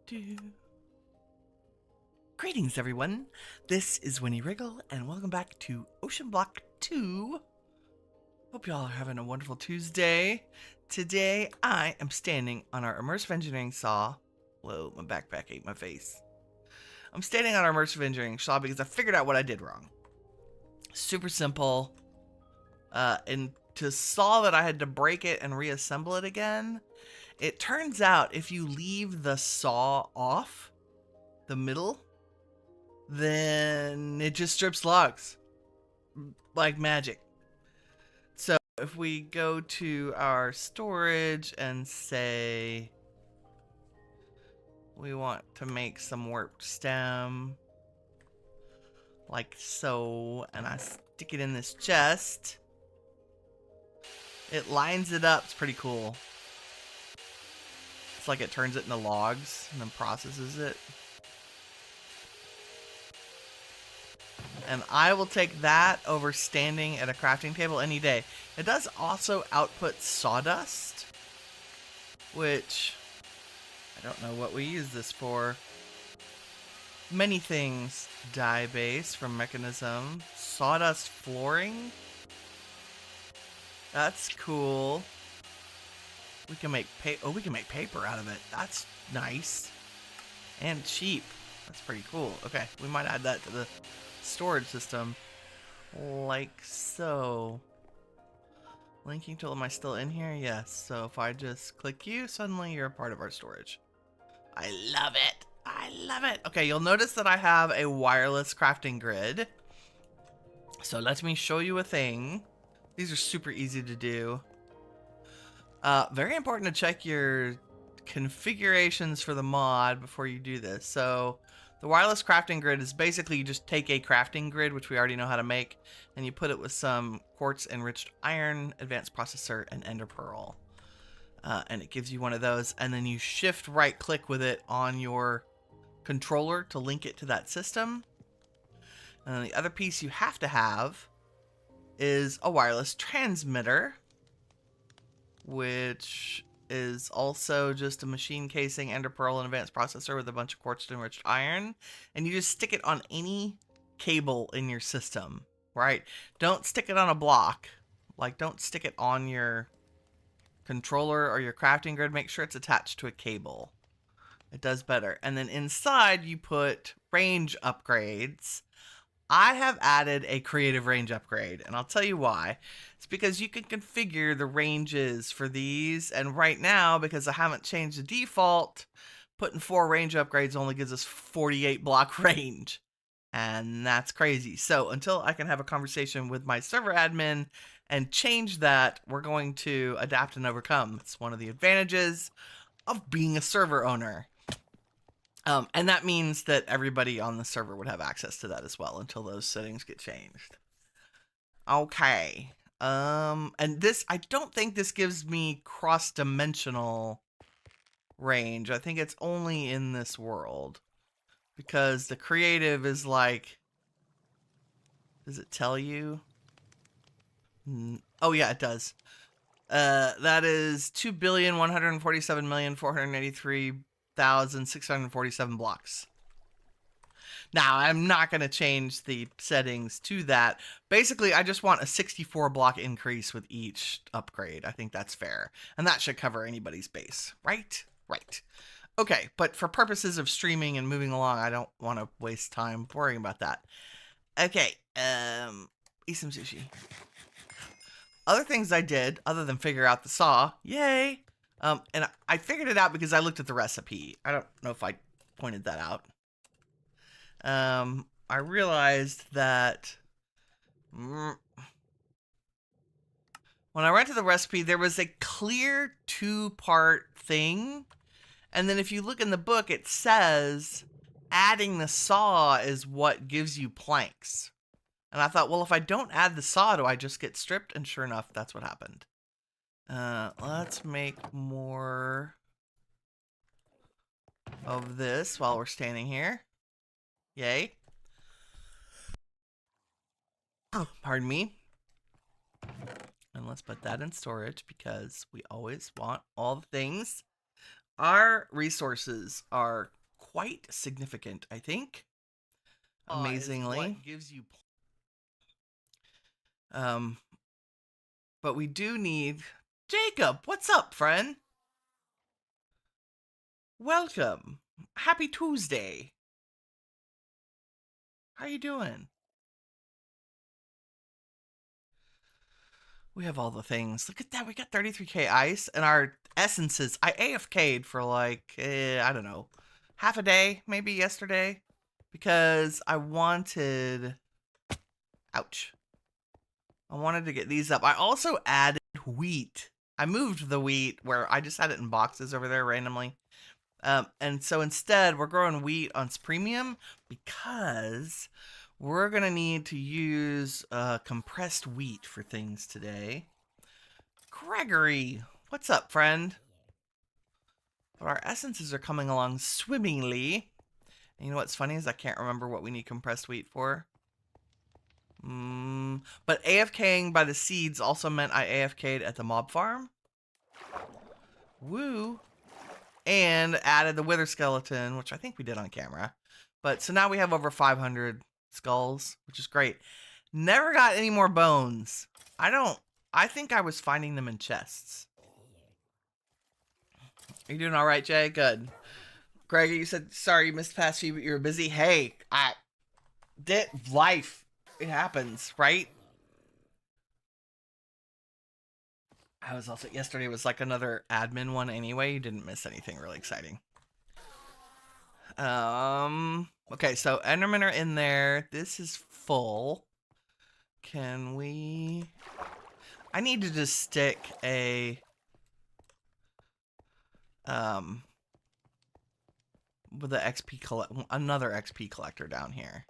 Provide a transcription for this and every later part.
Do. Greetings, everyone. This is Winnie Wriggle, and welcome back to OceanBlock 2. Hope y'all are having a wonderful Tuesday. Today, I am standing on our Immersive Engineering Saw. Whoa, my backpack ate my face. I'm standing on our Immersive Engineering Saw because I figured out what I did wrong. Super simple. And to solve it, I had to break it and reassemble it again. It turns out if you leave the saw off, the middle, then it just strips logs like magic. So if we go to our storage and say we want to make some warped stem like so, and I stick it in this chest, it lines it up. It's pretty cool. It's like it turns it into logs and then processes it. And I will take that over standing at a crafting table any day. It does also output sawdust, which I don't know what we use this for. Many things. Dye base from Mechanism. Sawdust flooring. That's cool. We can make we can make paper out of it. That's nice. And cheap. That's pretty cool. Okay, we might add that to the storage system. Like so. Linking tool, am I still in here? Yes. So if I just click you, suddenly you're a part of our storage. I love it. I love it. Okay, you'll notice that I have a wireless crafting grid. So let me show you a thing. These are super easy to do. Very important to check your configurations for the mod before you do this. So the wireless crafting grid is basically you just take a crafting grid, which we already know how to make, and you put it with some quartz enriched iron, advanced processor, and ender pearl. And it gives you one of those, and then you shift right click with it on your controller to link it to that system. And then the other piece you have to have is a wireless transmitter, which is also just a machine casing, ender pearl, and advanced processor with a bunch of quartz enriched iron. And you just stick it on any cable in your system, right? Don't stick it on a block. Like, don't stick it on your controller or your crafting grid. Make sure it's attached to a cable. It does better. And then inside you put range upgrades. I have added a creative range upgrade, and I'll tell you why. It's because you can configure the ranges for these, and right now, because I haven't changed the default, putting 4 range upgrades only gives us 48 block range, and that's crazy. So until I can have a conversation with my server admin and change that, we're going to adapt and overcome. It's one of the advantages of being a server owner. And that means that everybody on the server would have access to that as well until those settings get changed. Okay. And this, I don't think this gives me cross-dimensional range. I think it's only in this world. Because the creative is like, does it tell you? Oh yeah, it does. That is 2,147,483,647 blocks. Now, I'm not going to change the settings to that. Basically, I just want a 64 block increase with each upgrade. I think that's fair. And that should cover anybody's base, right? Right. Okay, but for purposes of streaming and moving along, I don't want to waste time worrying about that. Okay, eat some sushi. Other things I did, other than figure out the saw, yay! And I figured it out because I looked at the recipe. I don't know if I pointed that out. I realized that when I went to the recipe, there was a clear 2-part thing. And then if you look in the book, it says adding the saw is what gives you planks. And I thought, well, if I don't add the saw, do I just get stripped? And sure enough, that's what happened. Let's make more of this while we're standing here. Yay. Oh, pardon me. And let's put that in storage because we always want all the things our resources are quite significant, I think. Amazingly. What gives you but we do need Jacob. What's up, friend? Welcome. Happy Tuesday. How you doing? We have all the things. Look at that. We got 33k ice and our essences. I AFK'd for like, I don't know, half a day, maybe yesterday, because I wanted, ouch. I wanted to get these up. I also added wheat. I moved the wheat where I just had it in boxes over there randomly. And so instead, we're growing wheat on Premium because we're going to need to use compressed wheat for things today. Gregory, what's up, friend? But our essences are coming along swimmingly. And you know what's funny is I can't remember what we need compressed wheat for. But AFKing by the seeds also meant I AFK'd at the mob farm. Woo. And added the wither skeleton, which I think we did on camera. But so now we have over 500 skulls, which is great. Never got any more bones. I think I was finding them in chests. Are you doing all right, Jay? Good. Greg, you said, sorry you missed the past few, but you were busy. Hey, life. It happens, right? I was also, yesterday was like another admin one anyway. You didn't miss anything really exciting. Okay, so Endermen are in there. This is full. Can we... I need to just stick a... with the another XP collector down here.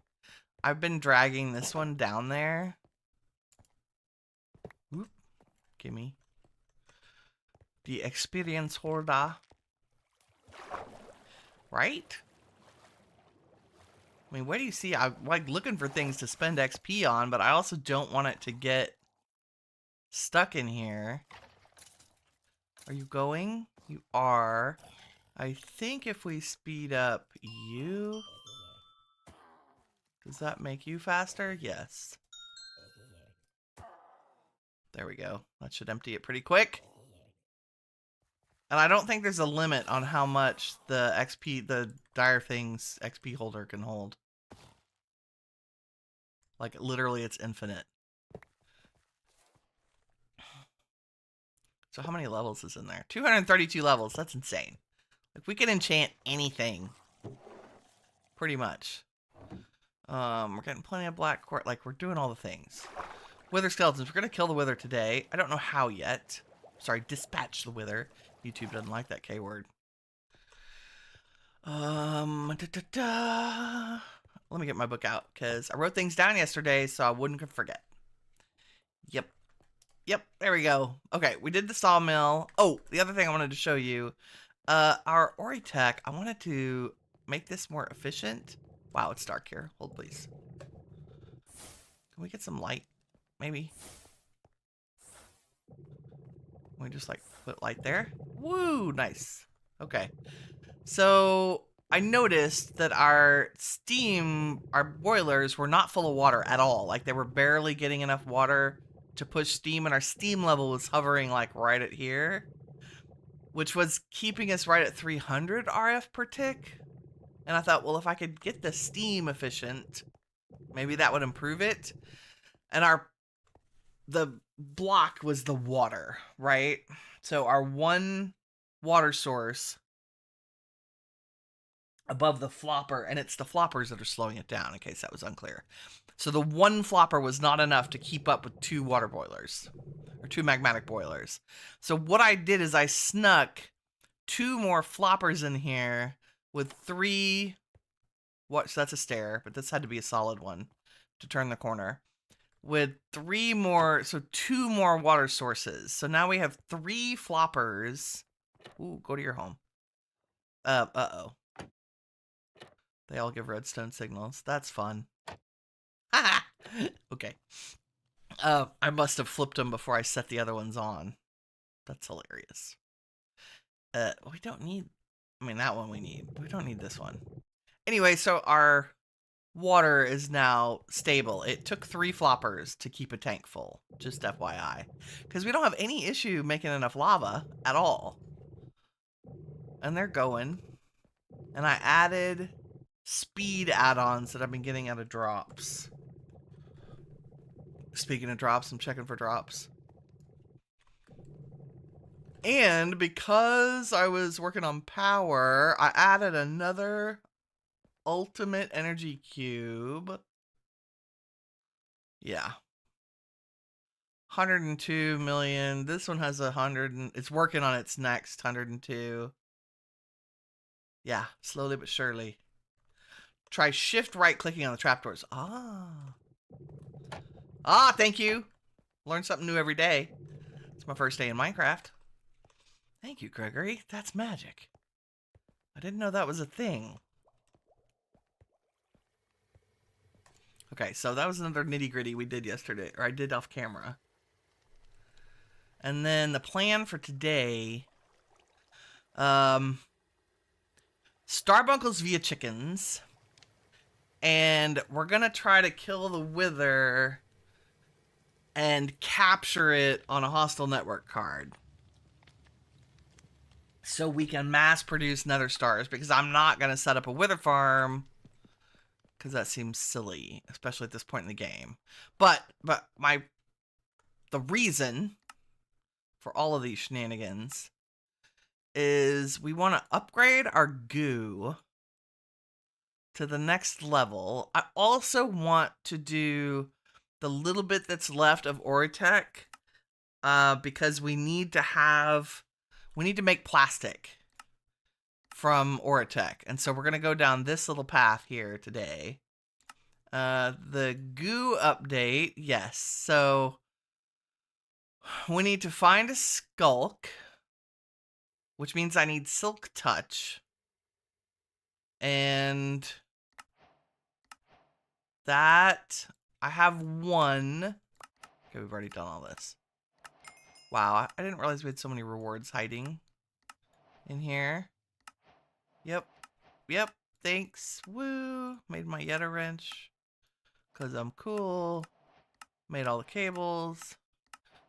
I've been dragging this one down there. Whoop. Gimme. The experience holder. Right? I mean, where do you see? I'm like looking for things to spend XP on, but I also don't want it to get stuck in here. Are you going? You are. I think if we speed up you... Does that make you faster? Yes. There we go. That should empty it pretty quick. And I don't think there's a limit on how much the Dire Things XP holder can hold. Like, literally, it's infinite. So how many levels is in there? 232 levels. That's insane. Like, we can enchant anything. Pretty much. We're getting plenty of black quartz. Like, we're doing all the things. Wither skeletons. We're going to kill the wither today. I don't know how yet. Sorry, dispatch the wither. YouTube doesn't like that K word. Let me get my book out, because I wrote things down yesterday so I wouldn't forget. Yep. Yep, there we go. Okay, we did the sawmill. Oh, the other thing I wanted to show you. Our Oritech, I wanted to make this more efficient. Wow, it's dark here. Hold, please. Can we get some light? Maybe. Can we just, like, put light there? Woo, nice. Okay. So, I noticed that our boilers were not full of water at all. Like, they were barely getting enough water to push steam, and our steam level was hovering, like, right at here. Which was keeping us right at 300 RF per tick. And I thought, well, if I could get the steam efficient, maybe that would improve it. And the block was the water, right? So our one water source above the flopper, and it's the floppers that are slowing it down, in case that was unclear. So the one flopper was not enough to keep up with 2 water boilers, or 2 magmatic boilers. So what I did is I snuck 2 more floppers in here with 3... So that's a stair, but this had to be a solid one to turn the corner. With 3 more, so 2 more water sources. So now we have 3 floppers. Ooh, go to your home. Uh-oh. They all give redstone signals. That's fun. Haha! Okay. I must have flipped them before I set the other ones on. That's hilarious. We don't need I mean, that one we need. We don't need this one. Anyway, so our water is now stable. It took 3 floppers to keep a tank full, just FYI. Because we don't have any issue making enough lava at all. And they're going. And I added speed add-ons that I've been getting out of drops. Speaking of drops, I'm checking for drops. And because I was working on power, I added another ultimate energy cube. Yeah. 102 million. This one has 100 and it's working on its next 102. Yeah, slowly but surely. Try shift right clicking on the trapdoors. Thank you. Learn something new every day. It's my first day in Minecraft. Thank you, Gregory. That's magic. I didn't know that was a thing. Okay, so that was another nitty-gritty we did yesterday, or I did off camera. And then the plan for today, starbuckles via chickens, and we're gonna try to kill the wither and capture it on a hostile network card. So we can mass produce nether stars, because I'm not gonna set up a wither farm because that seems silly, especially at this point in the game. But the reason for all of these shenanigans is we want to upgrade our goo to the next level. I also want to do the little bit that's left of Oritech, because we need to make plastic from Oritech. And so we're going to go down this little path here today. The goo update, yes. So we need to find a skulk, which means I need silk touch. And that, I have one. Okay, we've already done all this. Wow, I didn't realize we had so many rewards hiding in here. Yep, thanks. Woo, made my Yeta wrench, because I'm cool. Made all the cables.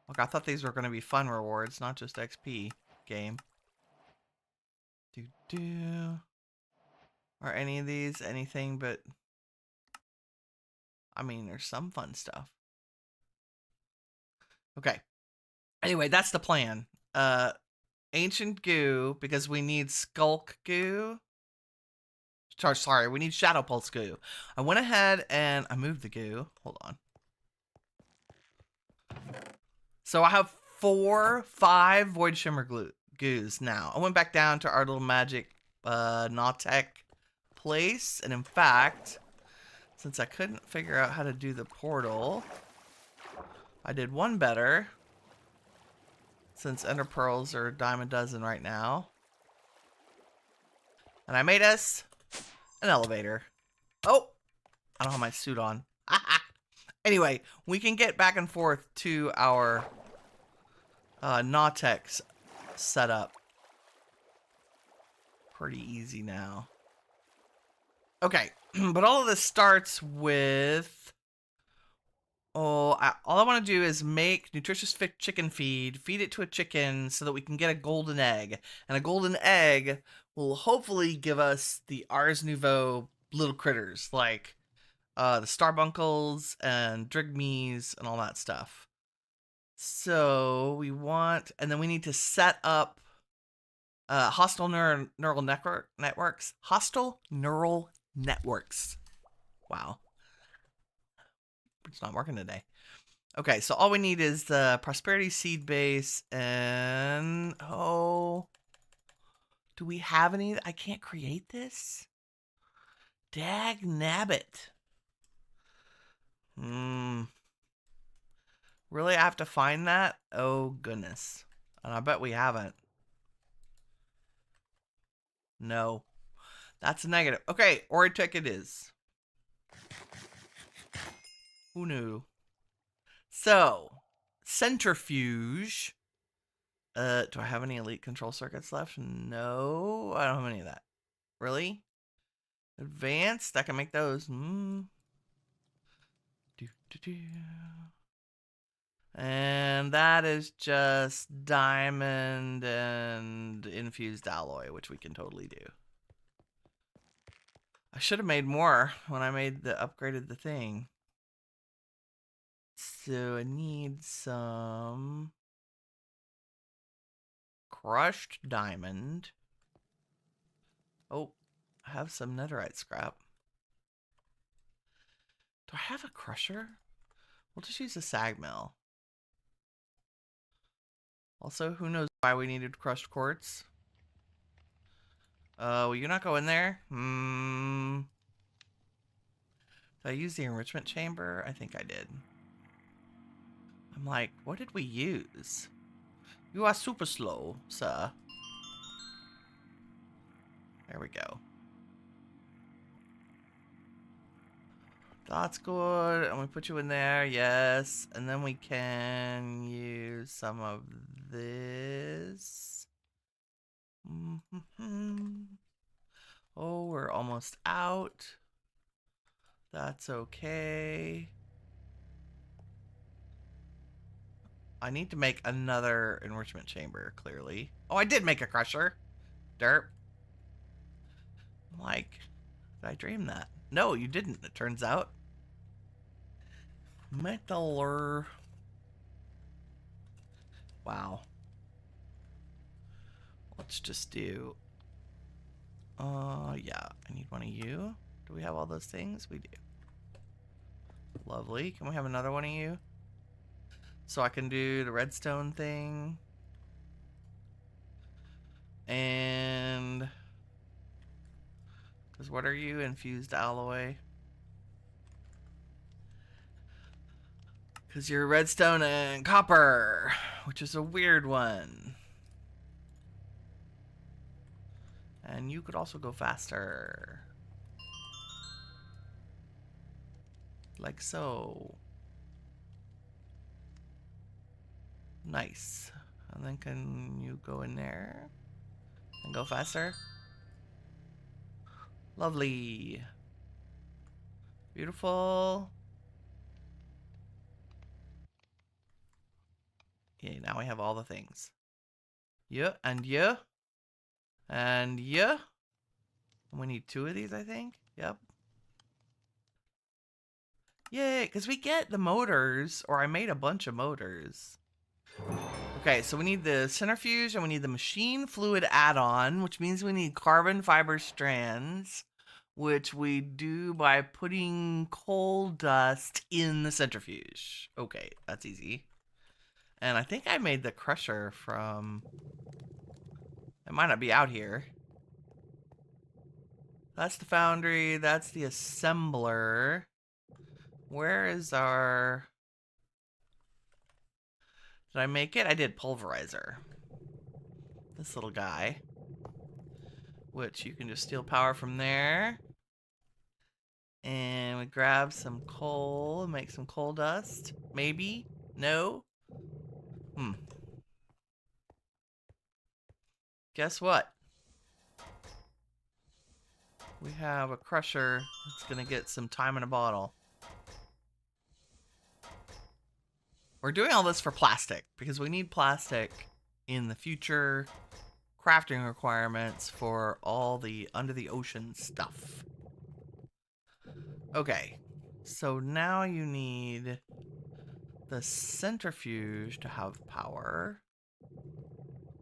Look, I thought these were going to be fun rewards, not just XP game. Are any of these anything but... I mean, there's some fun stuff. Okay. Anyway, that's the plan. Ancient goo, because we need skulk goo. Sorry, we need shadow pulse goo. I went ahead and I moved the goo. Hold on. So I have 5 void shimmer goos now. I went back down to our little magic Nautek place, and in fact, since I couldn't figure out how to do the portal, I did one better. Since ender pearls are a dime a dozen right now, and I made us an elevator. Oh, I don't have my suit on. Anyway, we can get back and forth to our Nautek setup pretty easy now. Okay, but all of this starts with... all I want to do is make nutritious chicken feed it to a chicken so that we can get a golden egg. And a golden egg will hopefully give us the Ars Nouveau little critters, like the starbuckles and drigmees and all that stuff. So we want... and then we need to set up hostile neural networks. Hostile neural networks. Wow. It's not working today. Okay, so all we need is the prosperity seed base, and do we have any? I can't create this? Dag nabbit. Really, I have to find that? Oh goodness. And I bet we haven't. No. That's a negative. Okay, Oritech it is. Who knew? So, centrifuge. Do I have any elite control circuits left? No, I don't have any of that. Really? Advanced? I can make those. Do, do, do. And that is just diamond and infused alloy, which we can totally do. I should have made more when I upgraded the thing. So I need some crushed diamond. Oh, I have some netherite scrap. Do I have a crusher? We'll just use a sag mill. Also, who knows why we needed crushed quartz? Will you not go in there? Did I use the enrichment chamber? I think I did. I'm like, what did we use? You are super slow, sir. There we go. That's good. And we put you in there, yes. And then we can use some of this. Oh, we're almost out. That's okay. I need to make another enrichment chamber, clearly. Oh, I did make a crusher. Derp. I'm like, did I dream that? No, you didn't, it turns out. Metaler. Wow. Let's just do... yeah, I need one of you. Do we have all those things? We do. Lovely. Can we have another one of you? So I can do the redstone thing. And... because what are you? Infused alloy. Because you're redstone and copper, which is a weird one. And you could also go faster. Like so. Nice. And then can you go in there and go faster? Lovely. Beautiful. Okay, now we have all the things. Yeah, and yeah. And yeah. And we need 2 of these, I think. Yep. Yay, because we get the motors, or I made a bunch of motors. Okay, so we need the centrifuge and we need the machine fluid add-on, which means we need carbon fiber strands, which we do by putting coal dust in the centrifuge. Okay, that's easy. And I think I made the crusher from... it might not be out here. That's the foundry, that's the assembler. Where is our... did I make it? I did pulverizer. This little guy. Which you can just steal power from there. And we grab some coal and make some coal dust. Maybe? No? Guess what? We have a crusher that's gonna get some time in a bottle. We're doing all this for plastic because we need plastic in the future crafting requirements for all the under the ocean stuff. Okay, so now you need the centrifuge to have power.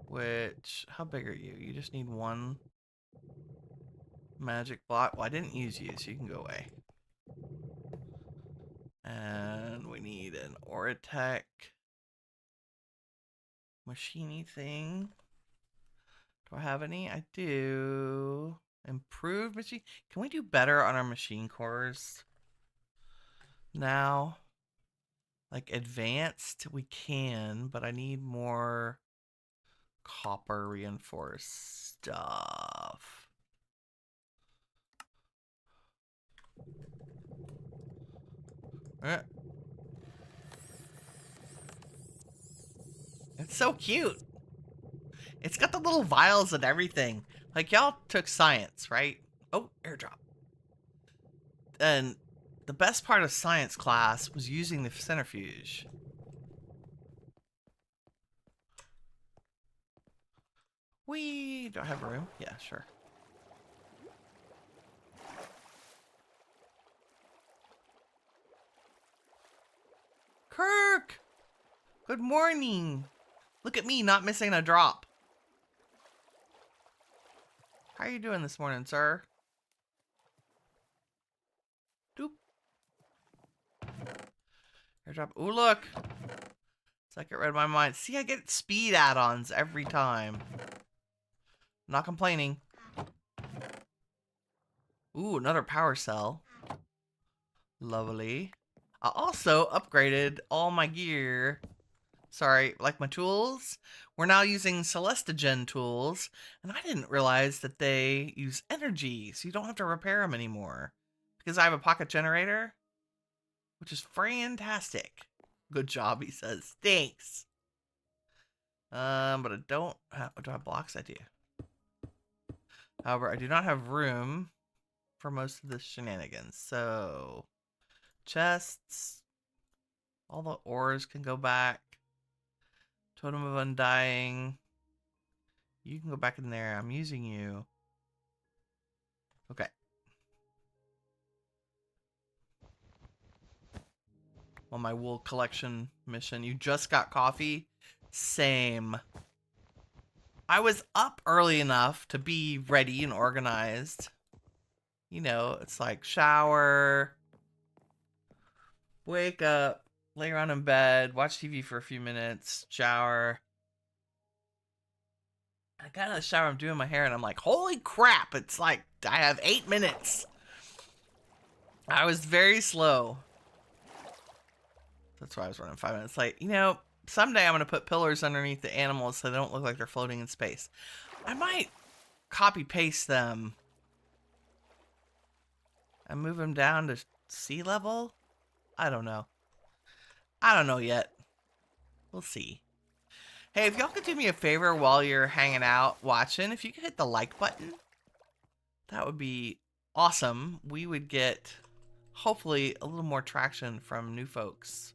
Which, how big are you? You just need 1 magic block. Well, I didn't use you, so you can go away. And we need an Oratech machiney thing. Do I have any? I do. Improved machine. Can we do better on our machine cores now? Like advanced, we can, but I need more copper reinforced stuff. It's so cute. It's got the little vials and everything. Like, y'all took science, right? Oh, airdrop. And the best part of science class was using the centrifuge. Do I have room? Yeah, sure. Kirk! Good morning. Look at me, not missing a drop. How are you doing this morning, sir? Doop. Airdrop. Ooh, look. It's like it read my mind. See, I get speed add-ons every time. Not complaining. Ooh, another power cell. Lovely. I also upgraded all my gear. Sorry, like my tools. We're now using Celestigen tools, and I didn't realize that they use energy, so you don't have to repair them anymore. Because I have a pocket generator, which is fantastic. Good job, he says. Thanks. But I don't have, do I have blocks? I do. However, I do not have room for most of the shenanigans. So, chests. All the ores can go back. Totem of Undying. You can go back in there. I'm using you. Okay. On my wool collection mission. You just got coffee? Same. I was up early enough to be ready and organized. You know, it's like shower, wake up, lay around in bed, watch TV for a few minutes, shower. I got out of the shower, I'm doing my hair, and I'm like, holy crap, it's like, I have 8 minutes. I was very slow. That's why I was running 5 minutes late. You know, someday I'm going to put pillars underneath the animals so they don't look like they're floating in space. I might copy-paste them and move them down to sea level. I don't know. I don't know yet. We'll see. Hey, if y'all could do me a favor while you're hanging out watching, if you could hit the like button, that would be awesome. We would get, hopefully, a little more traction from new folks.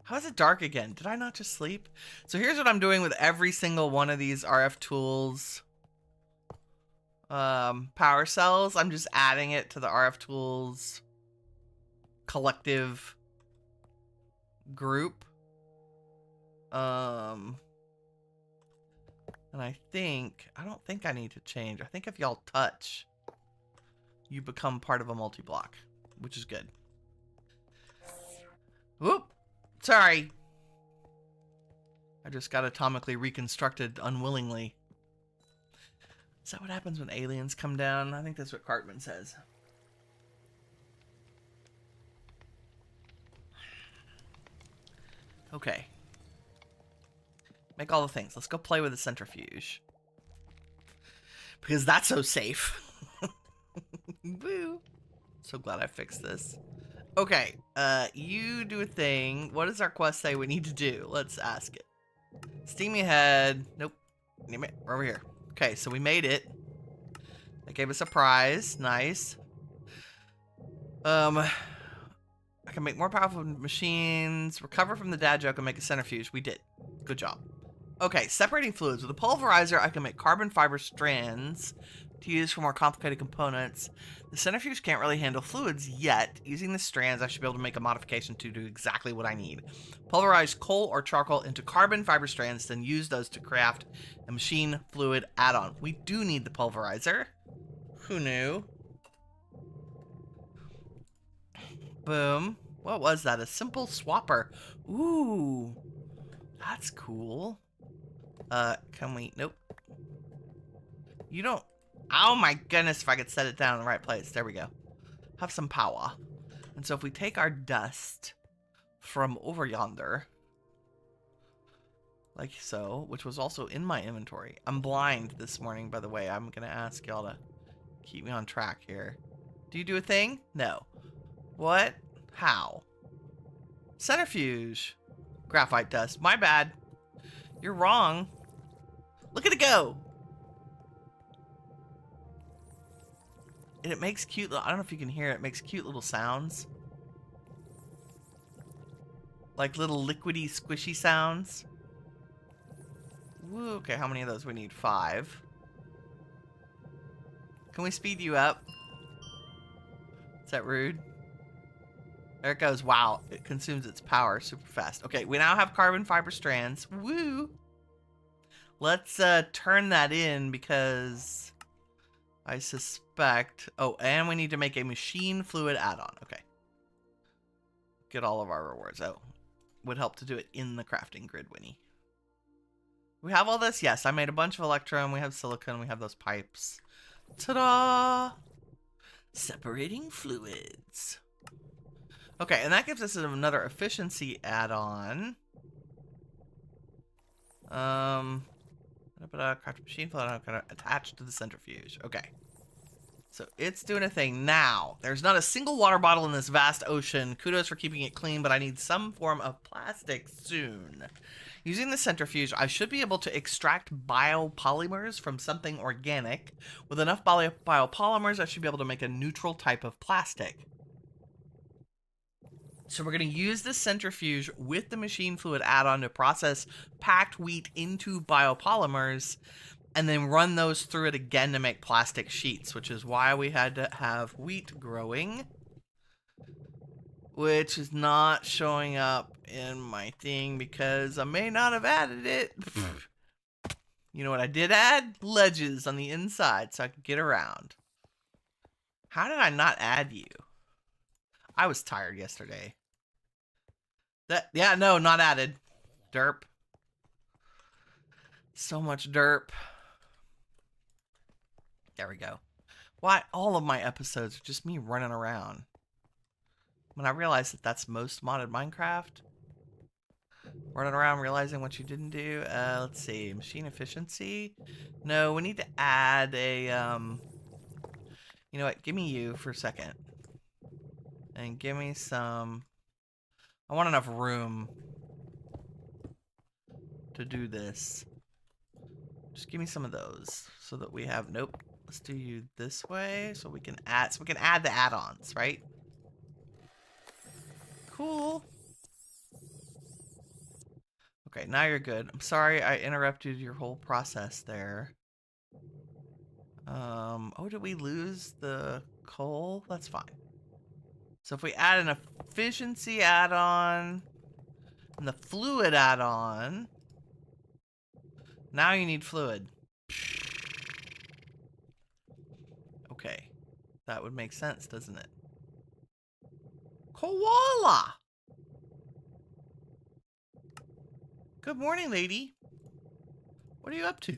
How is it dark again? Did I not just sleep? So here's what I'm doing with every single one of these RF tools power cells. I'm just adding it to the RF tools collective group. And I don't think I need to change. I think if y'all touch, you become part of a multi-block, which is good. Whoop! Sorry. I just got atomically reconstructed unwillingly. Is that what happens when aliens come down? I think that's what Cartman says. Okay. Make all the things. Let's go play with the centrifuge. Because that's so safe. Woo. So glad I fixed this. Okay, you do a thing. What does our quest say we need to do? Let's ask it. Steamy head. Nope. We're over here. Okay, so we made it. That gave us a prize. Nice. I can make more powerful machines. Recover from the dad joke and make a centrifuge. We did. Good job. Okay, separating fluids. With a pulverizer, I can make carbon fiber strands to use for more complicated components. The centrifuge can't really handle fluids yet. Using the strands, I should be able to make a modification to do exactly what I need. Pulverize coal or charcoal into carbon fiber strands, then use those to craft a machine fluid add-on. We do need the pulverizer. Who knew? Boom. What was that? A simple swapper. Ooh. That's cool. Can we... Nope. You don't... Oh my goodness, if I could set it down in the right place. There we go. Have some power. And so if we take our dust from over yonder, like so, which was also in my inventory. I'm blind this morning, by the way. I'm going to ask y'all to keep me on track here. Do you do a thing? No. What? How? Centrifuge. Graphite dust. My bad. You're wrong. Look at it go. And it makes cute little, I don't know if you can hear it. It makes cute little sounds. Like little liquidy, squishy sounds. Woo, okay, how many of those we need? 5. Can we speed you up? Is that rude? There it goes. Wow, it consumes its power super fast. Okay, we now have carbon fiber strands. Woo! Let's turn that in because I suspect... Oh, and we need to make a machine fluid add-on. Okay. Get all of our rewards. Oh, would help to do it in the crafting grid, Winnie. We have all this? Yes, I made a bunch of electrum. We have silicon. We have those pipes. Ta-da! Separating fluids. Okay, and that gives us another efficiency add-on. Craft machine fluid attached to the centrifuge. Okay. So it's doing a thing. Now, there's not a single water bottle in this vast ocean. Kudos for keeping it clean, but I need some form of plastic soon. Using the centrifuge, I should be able to extract biopolymers from something organic. With enough biopolymers, I should be able to make a neutral type of plastic. So we're going to use the centrifuge with the machine fluid add-on to process packed wheat into biopolymers and then run those through it again to make plastic sheets, which is why we had to have wheat growing, which is not showing up in my thing because I may not have added it. You know what I did add? Ledges on the inside so I could get around. How did I not add you? I was tired yesterday. Yeah, no, not added. Derp. So much derp. There we go. Why all of my episodes are just me running around. When I realized that that's most modded Minecraft. Running around realizing what you didn't do. Let's see. Machine efficiency. No, we need to add a, you know what? Give me you for a second. And give me some... I want enough room to do this. Just give me some of those so that we have... Nope. Let's do you this way so we can add the add-ons, right? Cool. Okay, now you're good. I'm sorry I interrupted your whole process there. Oh, did we lose the coal? That's fine. So if we add an efficiency add-on and the fluid add-on, now you need fluid. Okay, that would make sense, doesn't it? Koala! Good morning, lady. What are you up to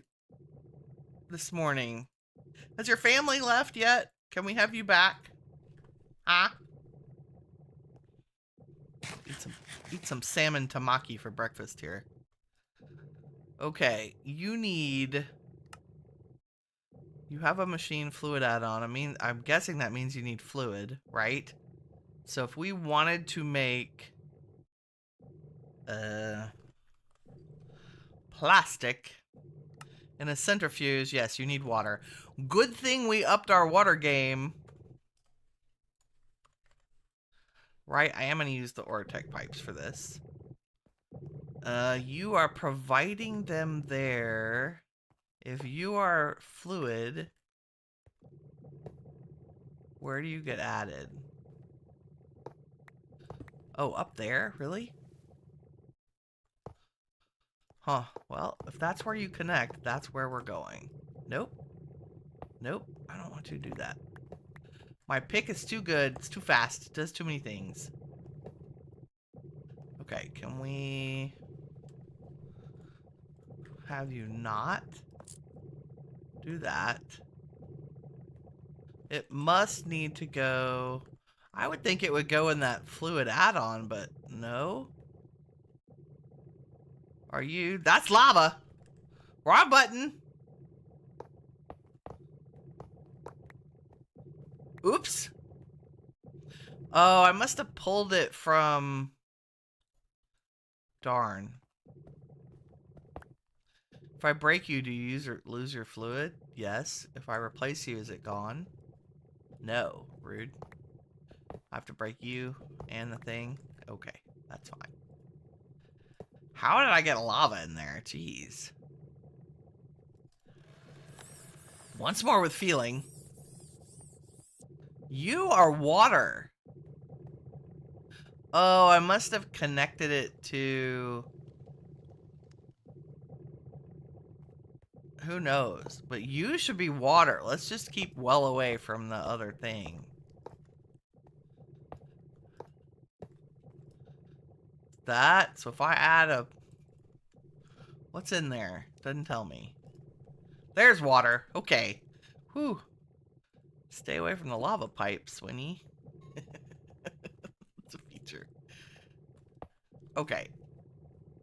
this morning? Has your family left yet? Can we have you back? Huh? Eat some salmon tamaki for breakfast here. Okay, you have a machine fluid add-on. I mean, I'm guessing that means you need fluid, right? So if we wanted to make plastic in a centrifuge, yes, you need water. Good thing we upped our water game. Right, I am going to use the Ortec pipes for this. You are providing them there. If you are fluid, where do you get added? Oh, up there? Really? Huh. Well, if that's where you connect, that's where we're going. Nope. Nope. I don't want to do that. My pick is too good. It's too fast. It does too many things. Okay, can we have you not do that? It must need to go... I would think it would go in that fluid add-on, but no. Are you... That's lava! Wrong button! Oops! Oh, I must have pulled it from... Darn. If I break you, do you use or lose your fluid? Yes. If I replace you, is it gone? No. Rude. I have to break you and the thing. Okay, that's fine. How did I get lava in there? Jeez. Once more with feeling. You are water. Oh, I must have connected it to... Who knows? But you should be water. Let's just keep well away from the other thing. That. So if I add a... What's in there? Doesn't tell me. There's water. Okay. Whew. Stay away from the lava pipes, Winnie. It's a feature. Okay.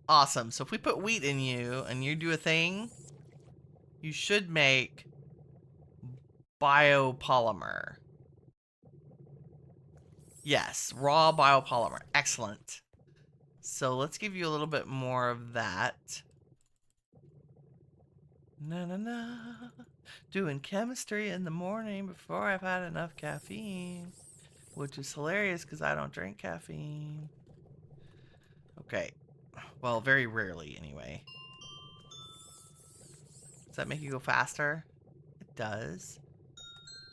Awesome. So if we put wheat in you and you do a thing, you should make biopolymer. Yes, raw biopolymer. Excellent. So let's give you a little bit more of that. Na na na. Doing chemistry in the morning before I've had enough caffeine. Which is hilarious because I don't drink caffeine. Okay. Well, very rarely anyway. Does that make you go faster? It does.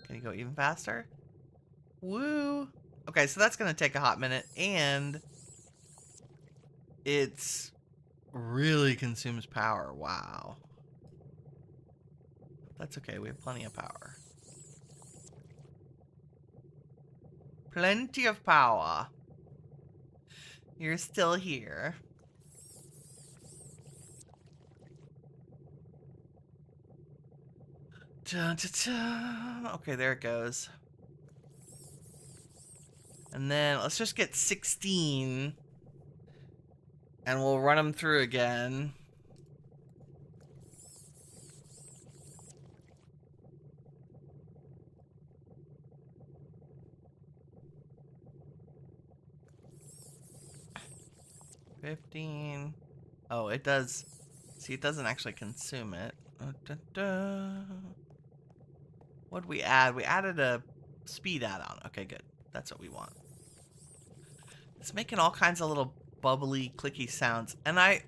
Can you go even faster? Woo! Okay, so that's gonna take a hot minute, and it's really consumes power. Wow. That's okay, we have plenty of power. Plenty of power. You're still here. Dun, dun, dun. Okay, there it goes. And then let's just get 16. And we'll run them through again. $15. Oh, it does. See, it doesn't actually consume it. What'd we add? We added a speed add-on. Okay, good. That's what we want. It's making all kinds of little bubbly, clicky sounds. And I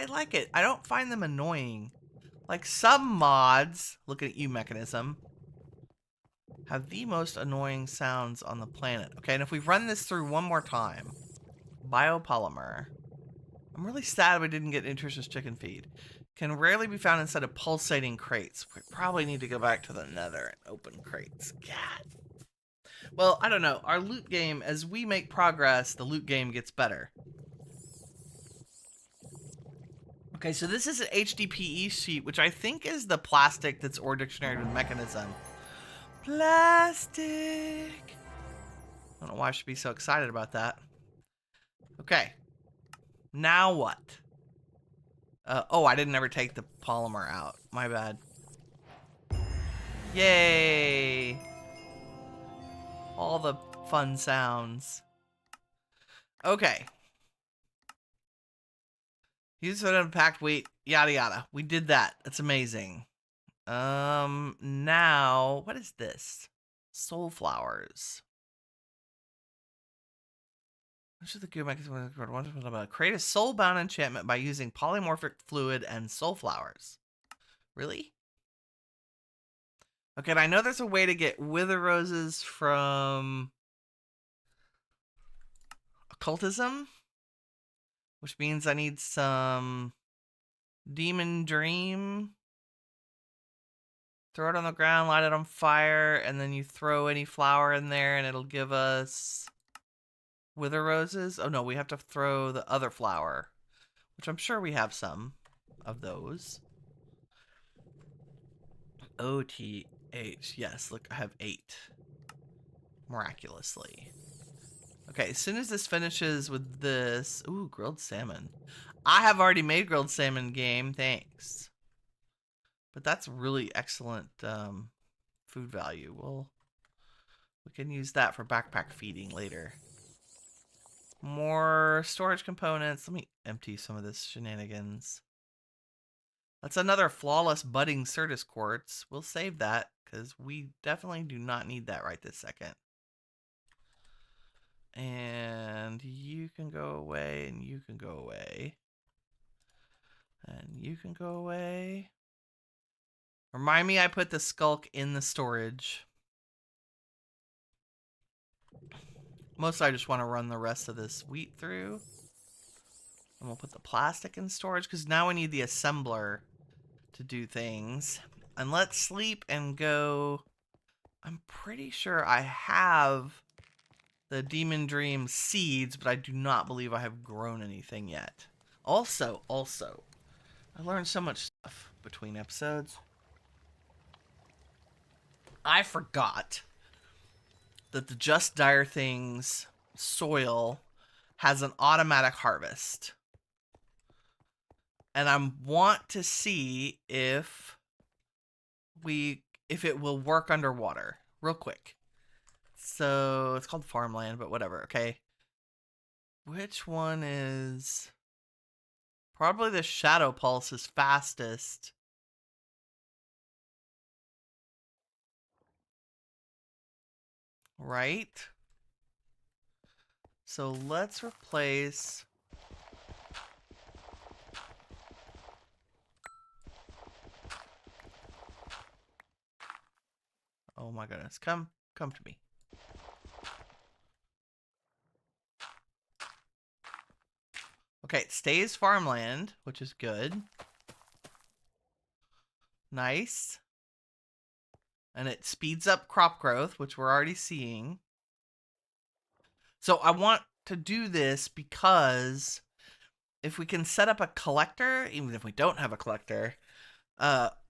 like it. I don't find them annoying. Like some mods, looking at you, Mechanism, have the most annoying sounds on the planet. Okay, and if we run this through one more time. Biopolymer. I'm really sad we didn't get nutritious chicken feed. Can rarely be found inside of pulsating crates. We probably need to go back to the nether and open crates. God. Well, I don't know. Our loot game, as we make progress, the loot game gets better. Okay, so this is an HDPE sheet, which I think is the plastic that's ore dictionary with Mechanism. Plastic! I don't know why I should be so excited about that. Okay. Now what? Oh, I didn't ever take the polymer out. My bad. Yay! All the fun sounds. Okay. Use it unpacked wheat. Yada yada. We did that. That's amazing. Now, what is this? Soul flowers. Create a soul-bound enchantment by using polymorphic fluid and soul flowers. Really? Okay, and I know there's a way to get wither roses from occultism, which means I need some demon dream. Throw it on the ground, light it on fire, and then you throw any flower in there and it'll give us wither roses. Oh no, we have to throw the other flower, which I'm sure we have some of those. OTH. Yes, look, I have 8. Miraculously. Okay, as soon as this finishes with this... Ooh, grilled salmon. I have already made grilled salmon game, thanks. But that's really excellent food value. We can use that for backpack feeding later. More storage components. Let me empty some of this shenanigans. That's another flawless budding Certus quartz. We'll save that because we definitely do not need that right this second. And you can go away, and you can go away. And you can go away. Remind me I put the skulk in the storage. Mostly I just want to run the rest of this wheat through. And we'll put the plastic in storage because now we need the assembler to do things. And let's sleep and go. I'm pretty sure I have the Demon Dream seeds, but I do not believe I have grown anything yet. Also, I learned so much stuff between episodes. I forgot that the Just Dire Things soil has an automatic harvest. And I want to see if it will work underwater. Real quick. So it's called farmland, but whatever, okay. Which one is probably the Shadow Pulse is fastest. Right? So let's replace oh my goodness. Come to me. Okay, it stays farmland, which is good. Nice. And it speeds up crop growth, which we're already seeing. So I want to do this because if we can set up a collector, even if we don't have a collector,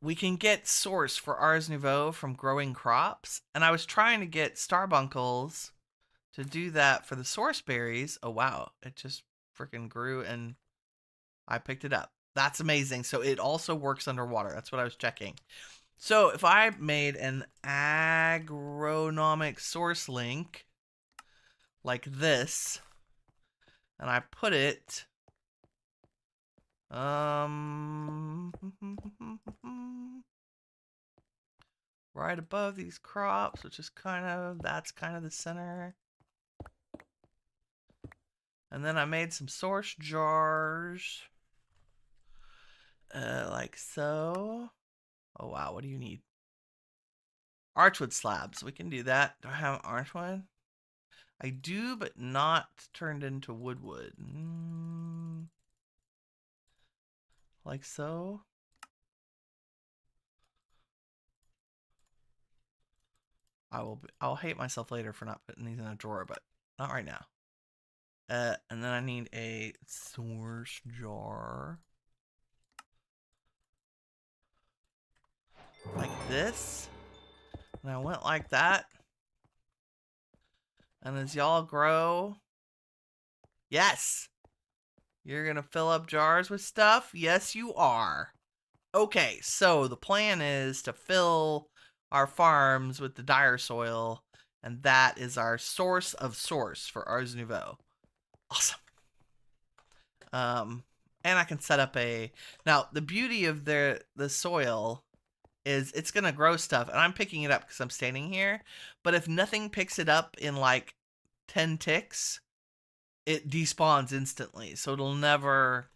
we can get source for Ars Nouveau from growing crops. And I was trying to get starbuncles to do that for the source berries. Oh, wow. It just freaking grew and I picked it up. That's amazing. So it also works underwater. That's what I was checking. So if I made an agronomic source link like this, and I put it right above these crops, which is that's kind of the center. And then I made some source jars like so. Oh wow, what do you need? Archwood slabs. We can do that. Do I have archwood? I do, but not turned into wood. Like so. I'll hate myself later for not putting these in a drawer, but not right now. And then I need a source jar. Like this. And I went like that. And as y'all grow, yes, you're going to fill up jars with stuff. Yes, you are. Okay, so the plan is to fill our farms with the dire soil, and that is our source of source for Ars Nouveau. Awesome. And I can set up now the beauty of the soil is it's gonna grow stuff, and I'm picking it up because I'm standing here. But if nothing picks it up in like 10 ticks, it despawns instantly, so it'll never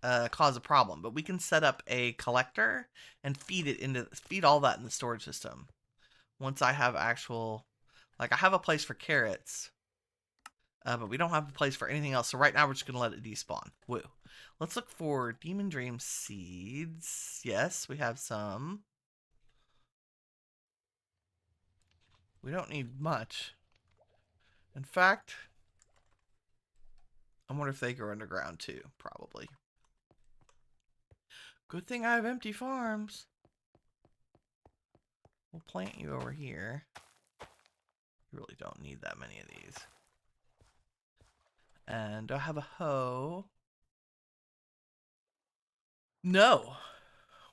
cause a problem. But we can set up a collector and feed all that in the storage system. Once I have actual, like I have a place for carrots, but we don't have a place for anything else. So right now we're just gonna let it despawn. Woo. Let's look for Demon Dream seeds. Yes, we have some. We don't need much. In fact, I wonder if they grow underground too. Probably. Good thing I have empty farms. We'll plant you over here. You really don't need that many of these. And do I have a hoe? No.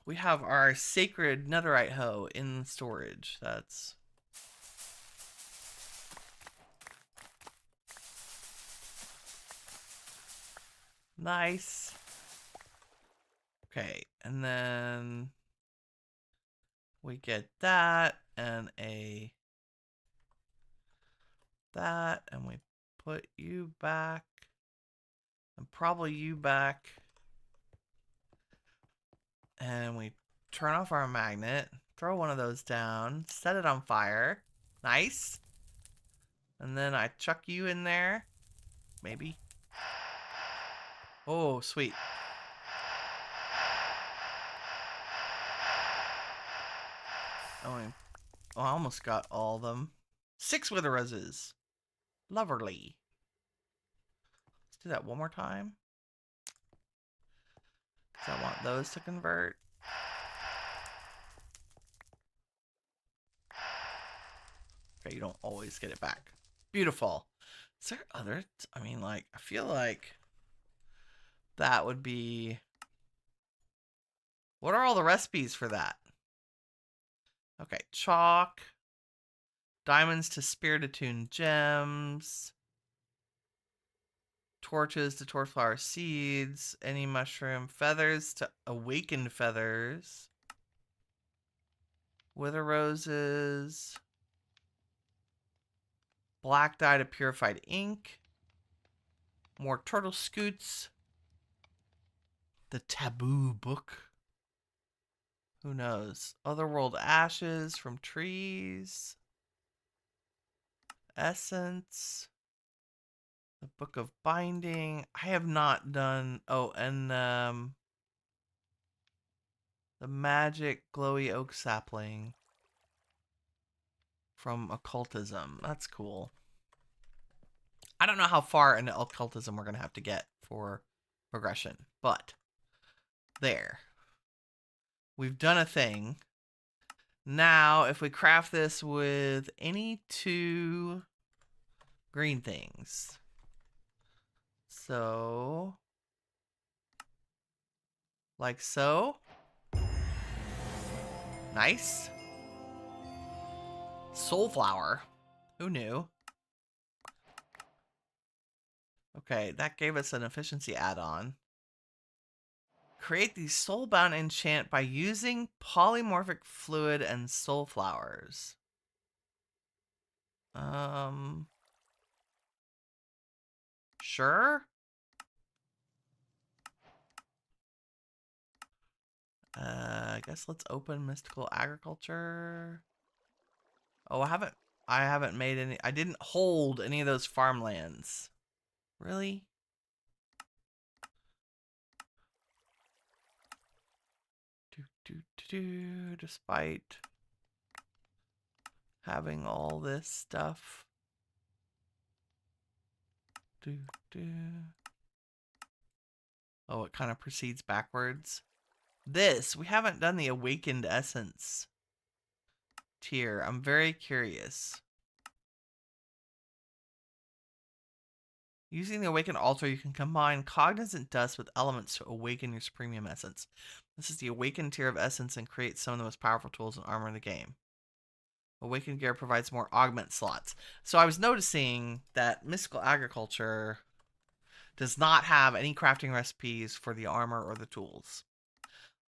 We have our sacred netherite hoe in storage. That's nice. Okay, and then we get that and that, and we put you back, and probably you back, and we turn off our magnet, throw one of those down, set it on fire. Nice. And then I chuck you in there. Maybe. Oh, sweet. Oh, I almost got all of them. 6 wither roses. Lovely. Let's do that one more time. Because I want those to convert. Okay, you don't always get it back. Beautiful. Is there other? I mean, like, I feel like that would be... What are all the recipes for that? Okay, chalk. Diamonds to spear to tune gems. Torches to torch flower seeds. Any mushroom. Feathers to awakened feathers. Wither roses. Black dye to purified ink. More turtle scoots. The taboo book. Who knows? Otherworld ashes from trees. Essence. The book of binding. I have not done... Oh, and the magic glowy oak sapling from occultism. That's cool. I don't know how far into occultism we're going to have to get for progression, but there. We've done a thing. Now, if we craft this with any 2 green things. So, like so. Nice. Soulflower. Who knew? Okay, that gave us an efficiency add-on. Create the soulbound enchant by using polymorphic fluid and soulflowers. Sure. I guess let's open mystical agriculture. Oh, I haven't made any. I didn't hold any of those farmlands. Really? Despite having all this stuff. Oh, it kind of proceeds backwards. We haven't done the awakened essence tier. I'm very curious. Using the awakened altar, you can combine cognizant dust with elements to awaken your supremium essence. This is the awakened tier of essence and creates some of the most powerful tools and armor in the game. Awakened gear provides more augment slots. So I was noticing that mystical agriculture does not have any crafting recipes for the armor or the tools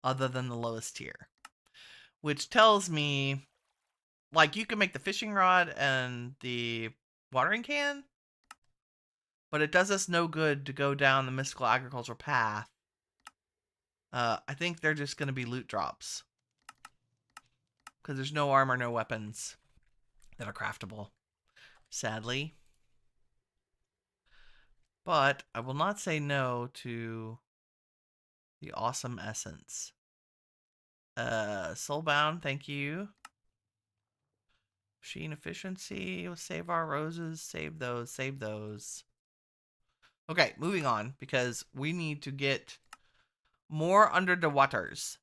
other than the lowest tier, which tells me, like, you can make the fishing rod and the watering can, but it does us no good to go down the mystical agriculture path. I think they're just going to be loot drops, because there's no armor, no weapons that are craftable, sadly. But I will not say no to the awesome essence. Soulbound, thank you. Machine efficiency, we'll save our roses, save those, save those. Okay, moving on, because we need to get more under the waters.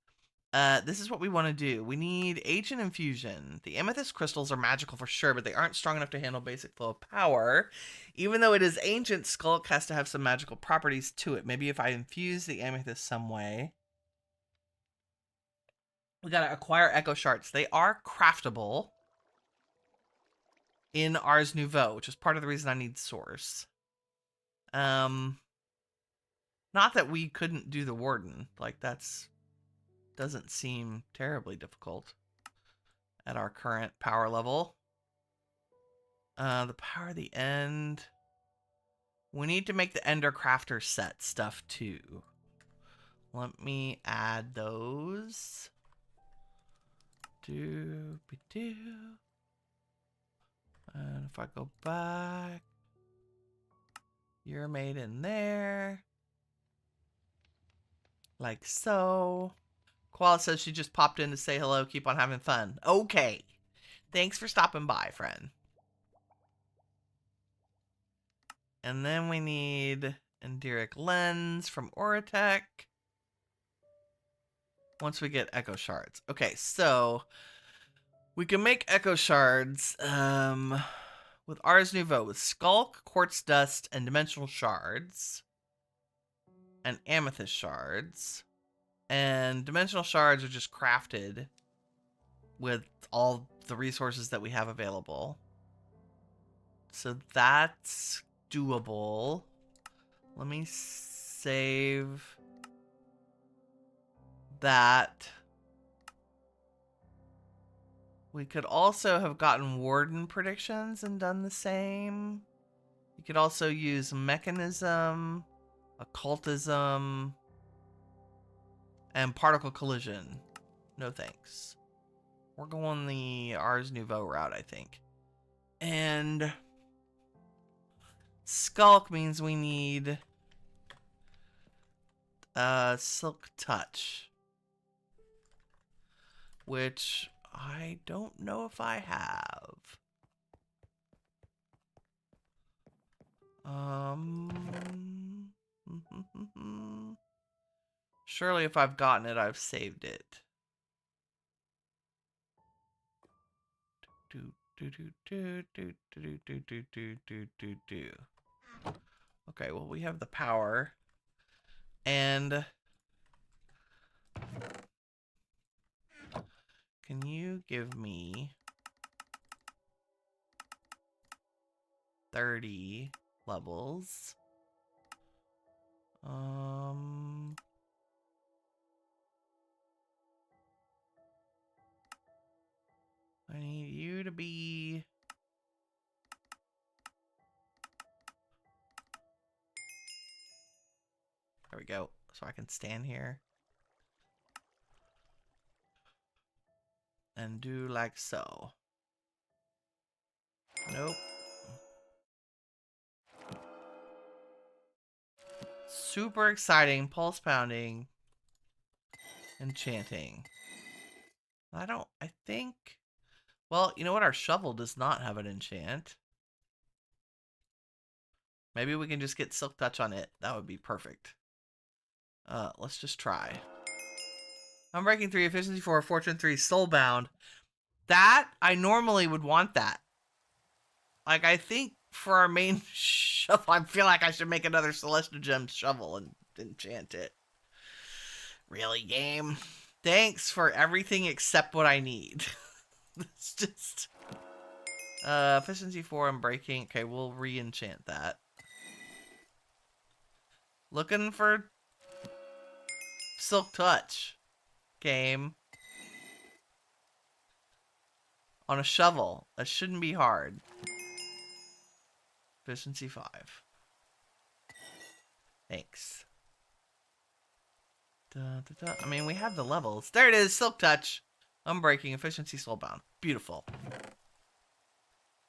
This is what we want to do. We need ancient infusion. The amethyst crystals are magical for sure, but they aren't strong enough to handle basic flow of power. Even though it is ancient, Skulk has to have some magical properties to it. Maybe if I infuse the amethyst some way. We gotta acquire echo shards. They are craftable in Ars Nouveau, which is part of the reason I need source. Not that we couldn't do the warden. Like, that's doesn't seem terribly difficult at our current power level. The power of the end. We need to make the Ender Crafter set stuff too. Let me add those. And if I go back, you're made in there. Like so. Koala says she just popped in to say hello. Keep on having fun. Okay. Thanks for stopping by, friend. And then we need Enderic Lens from Oratech. Once we get Echo Shards. Okay, so we can make Echo Shards with Ars Nouveau, with Skulk, Quartz Dust, and Dimensional Shards. And Amethyst Shards. And Dimensional Shards are just crafted with all the resources that we have available. So that's doable. Let me save that. We could also have gotten Warden predictions and done the same. You could also use Mechanism, Occultism, and Particle Collision. No thanks. We're going the Ars Nouveau route, I think. And Skulk means we need Silk Touch, which I don't know if I have. Surely if I've gotten it, I've saved it. Okay, well, we have the power. And can you give me 30 levels? I need you to be... There we go. So I can stand here. And do like so. Nope. Super exciting. Pulse pounding. Enchanting. I think... Well, you know what? Our shovel does not have an enchant. Maybe we can just get Silk Touch on it. That would be perfect. Let's just try. Unbreaking 3, Efficiency 4, Fortune 3, Soulbound. That, I normally would want that. Like, I think for our main shovel, I feel like I should make another Celestial Gem shovel and enchant it. Really, game? Thanks for everything except what I need. It's just... Efficiency 4, Unbreaking. Okay, we'll re-enchant that. Looking for Silk Touch. Game. On a shovel. That shouldn't be hard. Efficiency 5. Thanks. I mean, we have the levels. There it is. Silk Touch. Unbreaking. Efficiency. Soulbound. Beautiful.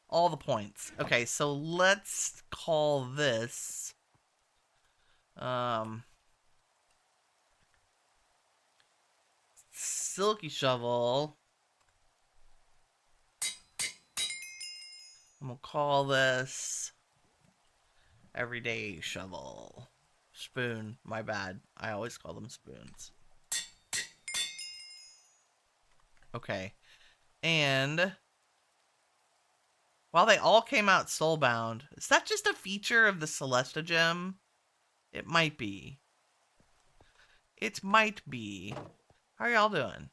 All the points. Okay, so let's call this... Silky Shovel. And we'll call this Everyday Shovel. Spoon, my bad. I always call them spoons. Okay. And while they all came out soulbound, is that just a feature of the Celesta Gem? It might be. It might be. How are y'all doing?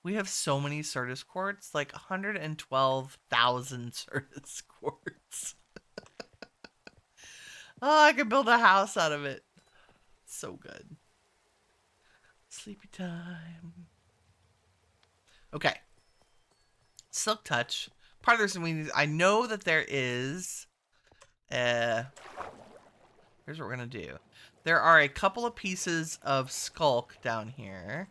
We have so many Certus quartz, like 112,000 Certus quartz. Oh, I could build a house out of it. So good. Sleepy time. Okay. Silk touch. Part of the reason we need, I know that there is. Here's what we're gonna do. There are a couple of pieces of skulk down here.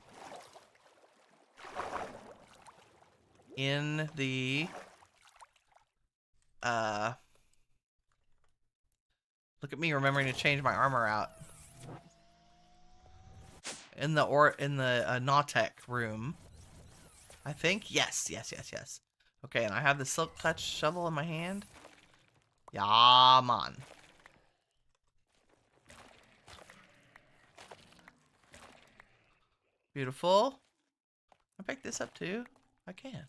In the look at me remembering to change my armor out. In the Nautek room. I think? Yes. Okay, and I have the silk touch shovel in my hand. Yeah, man. Beautiful. I pick this up too. I can.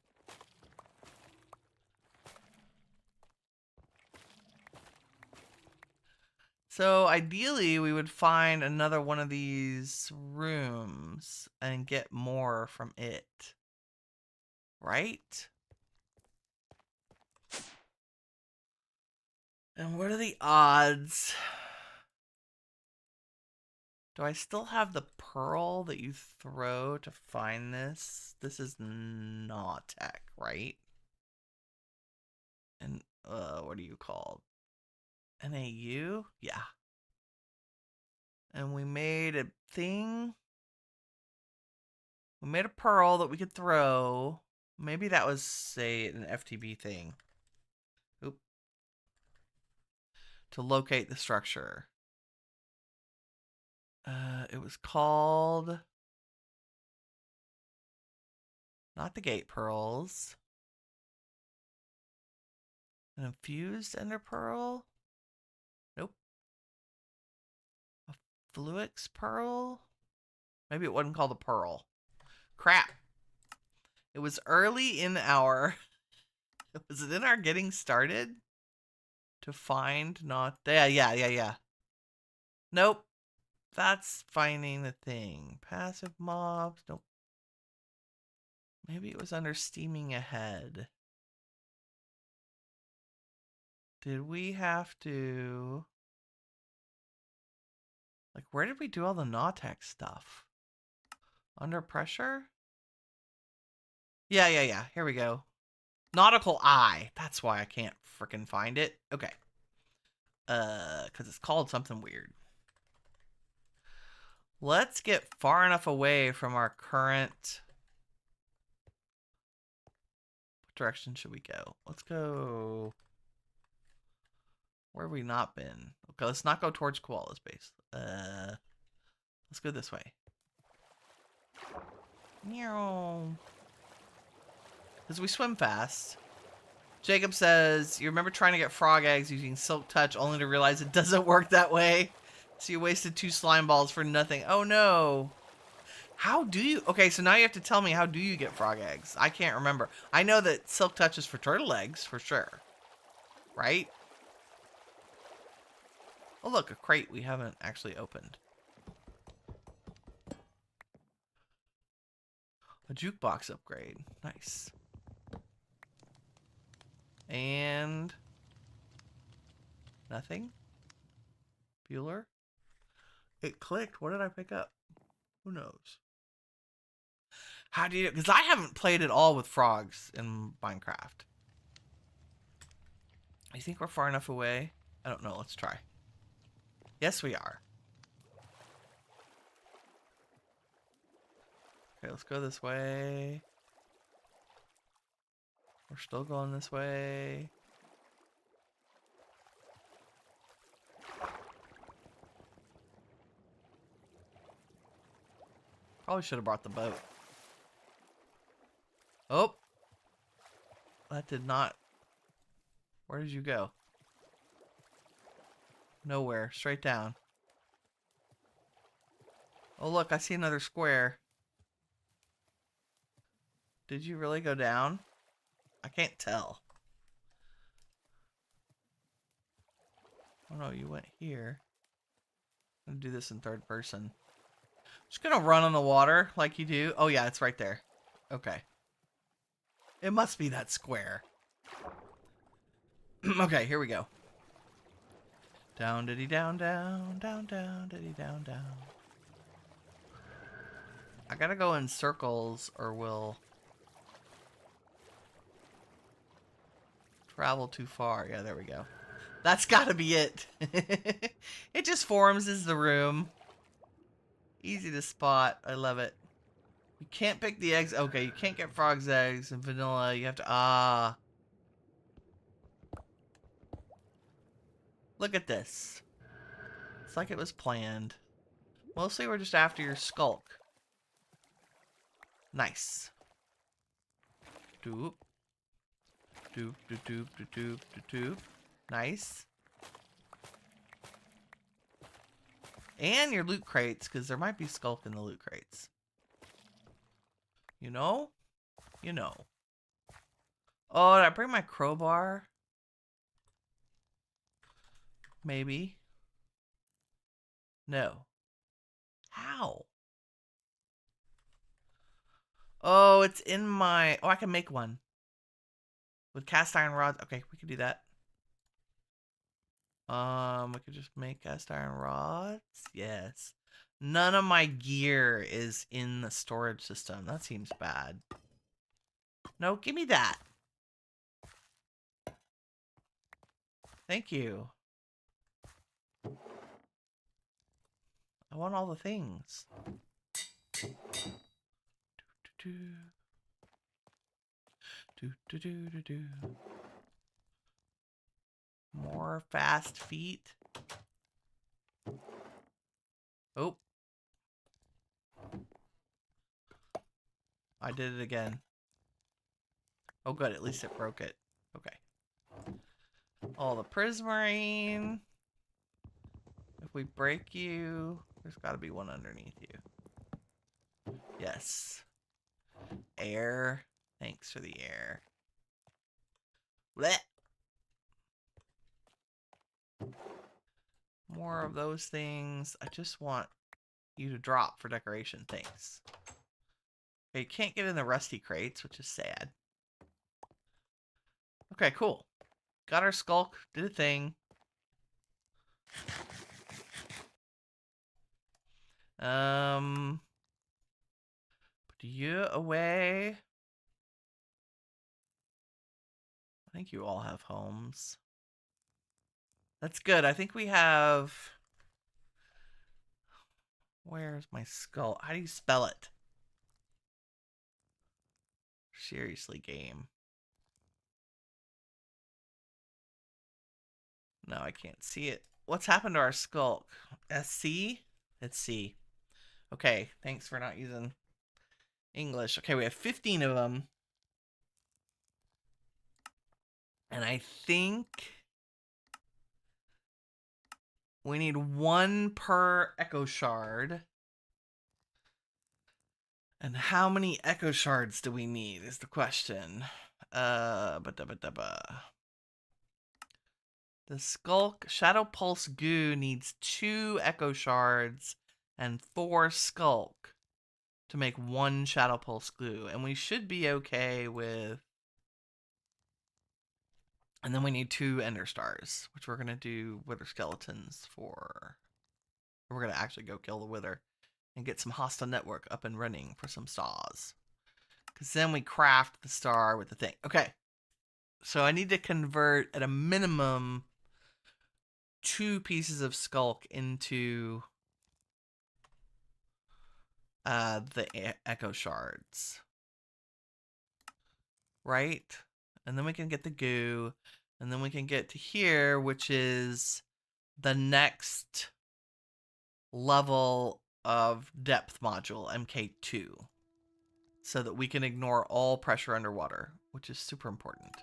So ideally we would find another one of these rooms and get more from it. Right? And what are the odds? Do I still have the pearl that you throw to find this? This is not tech, right? And what are you called? NAU? Yeah. And we made a thing. We made a pearl that we could throw. Maybe that was, say, an FTB thing. Oop. To locate the structure. It was called... Not the gate pearls. An infused ender pearl? Nope. A fluix pearl? Maybe it wasn't called a pearl. Crap. It was early in our... Was it in our getting started? To find not... Yeah. Nope. That's finding the thing. Passive mobs. Nope. Maybe it was under steaming ahead. Did we have to... Like, where did we do all the Nautek stuff? Under pressure? Yeah. Here we go. Nautical Eye. That's why I can't frickin' find it. Okay. Because it's called something weird. Let's get far enough away from our current... What direction should we go? Let's go... Where have we not been? Okay, let's not go towards Koala's base. Let's go this way. Because we swim fast. Jacob says, you remember trying to get frog eggs using silk touch only to realize it doesn't work that way? So you wasted 2 slime balls for nothing. Oh no. How do you... Okay, so now you have to tell me, how do you get frog eggs? I can't remember. I know that silk touch is for turtle eggs, for sure. Right? Oh look, a crate we haven't actually opened. A jukebox upgrade. Nice. And... Nothing? Bueller? It clicked. What did I pick up? Who knows? How do you... Because I haven't played at all with frogs in Minecraft. You think we're far enough away? I don't know. Let's try. Yes, we are. Okay, let's go this way. We're still going this way. Probably should have brought the boat. Oh! That did not... Where did you go? Nowhere. Straight down. Oh look, I see another square. Did you really go down? I can't tell. Oh no, you went here. I'm gonna do this in third person. Just gonna run on the water like you do. Oh yeah, it's right there. Okay. It must be that square. Okay, here we go. Down diddy down down down down diddy down down. I gotta go in circles or we'll travel too far. Yeah, there we go. That's gotta be it. It just forms as the room. Easy to spot. I love it. You can't pick the eggs. Okay, you can't get frog's eggs and vanilla. You have to... Ah. Look at this. It's like it was planned. Mostly we're just after your skulk. Nice. Doop. Doop, doop, doop, doop, doop, doop, doop. Nice. And your loot crates, because there might be skulk in the loot crates. You know? You know. Oh, did I bring my crowbar? Maybe. No. How? Oh, it's in my... Oh, I can make one. With cast iron rods. Okay, we can do that. We could just make cast iron rods. Yes. None of my gear is in the storage system. That seems bad. No, give me that. Thank you. I want all the things. More fast feet. Oh. I did it again. Oh good, at least it broke it. Okay. All the prismarine. If we break you, there's got to be one underneath you. Yes. Air. Thanks for the air. Blech. More of those things. I just want you to drop for decoration. Thanks. Okay, you can't get in the rusty crates, which is sad. Okay, cool. Got our skulk. Did a thing. Put you away. I think you all have homes. That's good. I think we have... Where's my skull? How do you spell it? Seriously, game. No, I can't see it. What's happened to our skulk? SC? It's C. Okay, thanks for not using English. Okay, we have 15 of them. And I think we need one per echo shard. And how many echo shards do we need is the question. The skulk Shadow Pulse goo needs 2 echo shards and 4 skulk to make 1 Shadow Pulse glue. And we should be okay with... And then we need 2 ender stars, which we're going to do wither skeletons for. We're going to actually go kill the wither and get some hostile network up and running for some stars. Because then we craft the star with the thing. Okay. So I need to convert at a minimum 2 pieces of skulk into the echo shards. Right? And then we can get the goo. And then we can get to here, which is the next level of depth module, MK2. So that we can ignore all pressure underwater, which is super important.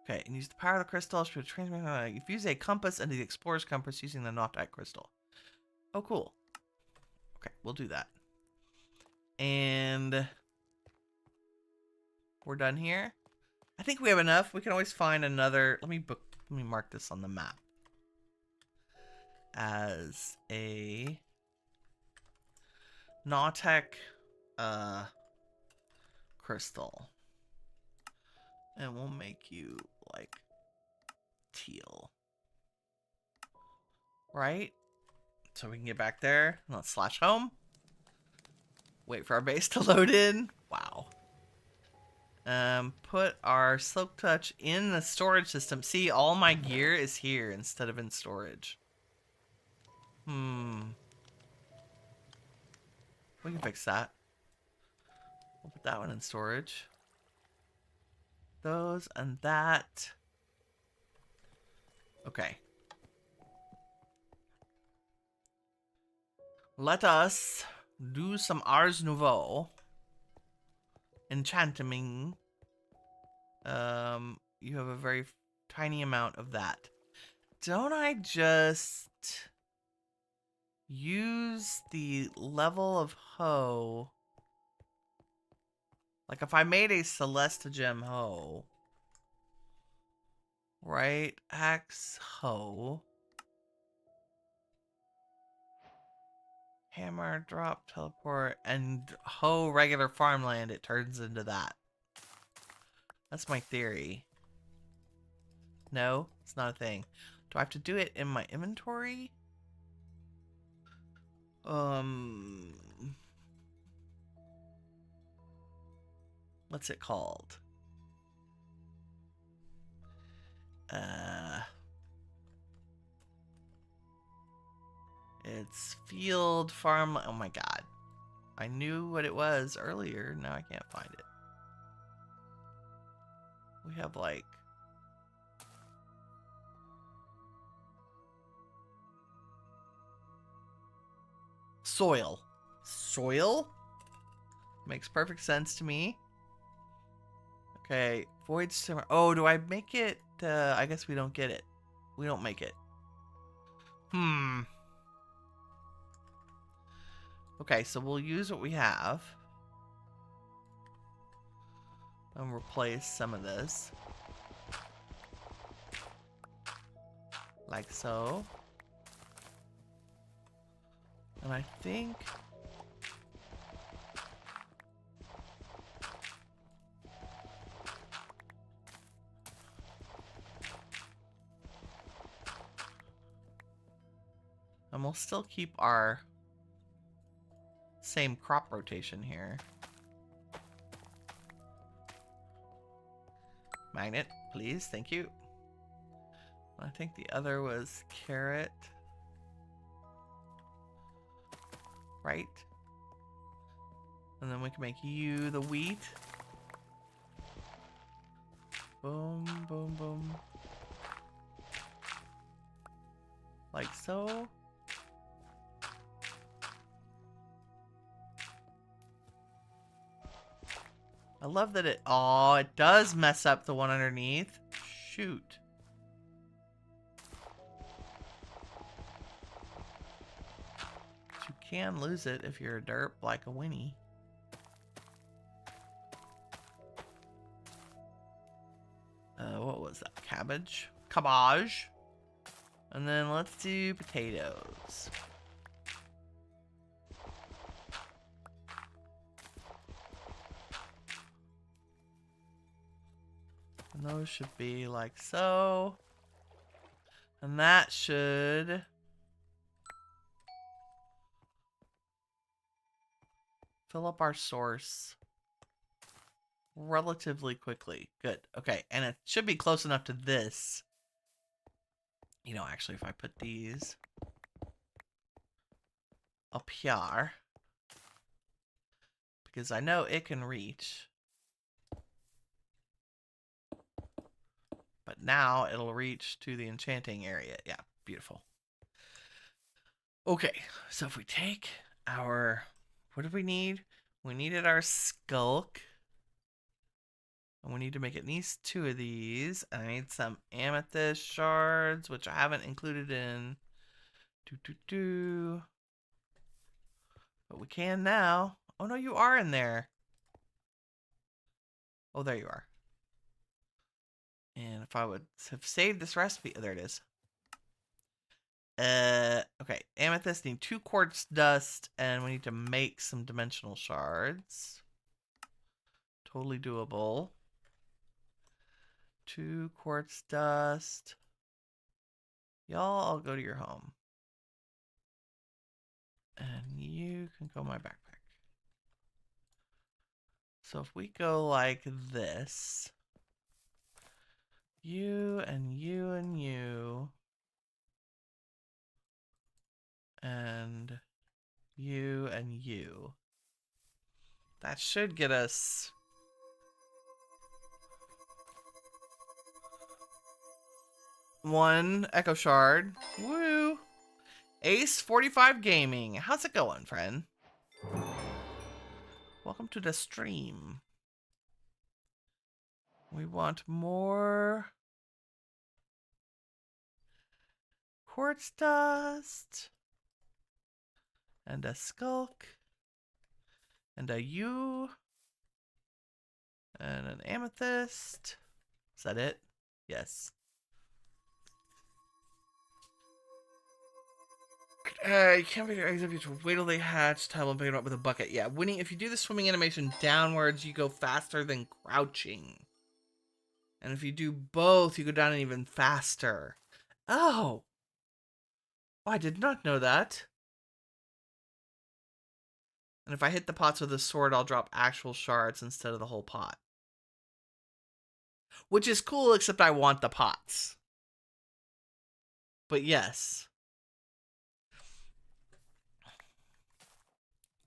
Okay, and use the power of the crystal to transmit. Fuse a compass into the explorer's compass using the modpack crystal. Oh, cool. Okay, we'll do that. And we're done here. I think we have enough. We can always find another. Let me mark this on the map as a Nautic crystal. And we'll make you like teal. Right? So we can get back there. Let's slash home. Wait for our base to load in. Wow. Put our silk touch in the storage system. See, all my gear is here instead of in storage. We can fix that. We'll put that one in storage. Those and that. Okay. Let us do some Ars Nouveau. Enchanting. You have a very tiny amount of that. Don't I just use the level of hoe? Like if I made a Celeste gem hoe, right? Axe hoe. Hammer, drop, teleport, and hoe regular farmland, it turns into that. That's my theory. No, it's not a thing. Do I have to do it in my inventory? What's it called? It's field farm. Oh my god. I knew what it was earlier. Now I can't find it. We have like soil. Soil? Makes perfect sense to me. Okay, void simmer. Oh, do I make it? I guess we don't get it. We don't make it. Okay, so we'll use what we have. And replace some of this. Like so. And I think... and we'll still keep our same crop rotation here. Magnet, please. Thank you. I think the other was carrot. Right? And then we can make you the wheat. Boom, boom, boom. Like so. I love that it... oh, it does mess up the one underneath. Shoot. But you can lose it if you're a derp like a Winnie. What was that? Cabbage? Cabbage. And then let's do potatoes. And those should be like so. And that should... fill up our source relatively quickly. Good. Okay. And it should be close enough to this. You know, actually, if I put these up here, because I know it can reach. But now it'll reach to the enchanting area. Yeah, beautiful. Okay, so if we take our... what did we need? We needed our skulk. And we need to make at least 2 of these. And I need some amethyst shards, which I haven't included in. But we can now. Oh no, you are in there. Oh, there you are. And if I would have saved this recipe, oh, there it is. Okay, amethyst, need 2 quartz dust, and we need to make some dimensional shards. Totally doable. 2 quartz dust. Y'all, I'll go to your home. And you can go in my backpack. So if we go like this, you and you and you, and you and you, that should get us one Echo Shard. Woo! Ace 45 Gaming. How's it going, friend? Welcome to the stream. We want more quartz dust and a skulk and a yew and an amethyst. Is that it? Yes. You can't pick your eggs up. You have to wait till they hatch. Time will pick it up with a bucket. Yeah, Winnie, if you do the swimming animation downwards, you go faster than crouching. And if you do both, you go down even faster. Oh! I did not know that. And if I hit the pots with a sword, I'll drop actual shards instead of the whole pot. Which is cool, except I want the pots. But yes.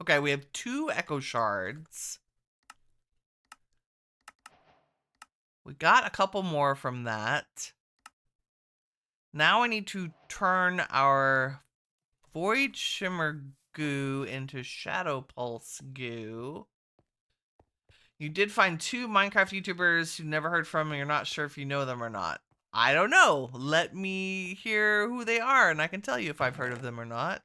Okay, we have 2 echo shards. We got a couple more from that. Now I need to turn our Void Shimmer goo into Shadow Pulse goo. You did find 2 Minecraft YouTubers you never heard from and you're not sure if you know them or not. I don't know. Let me hear who they are and I can tell you if I've heard of them or not.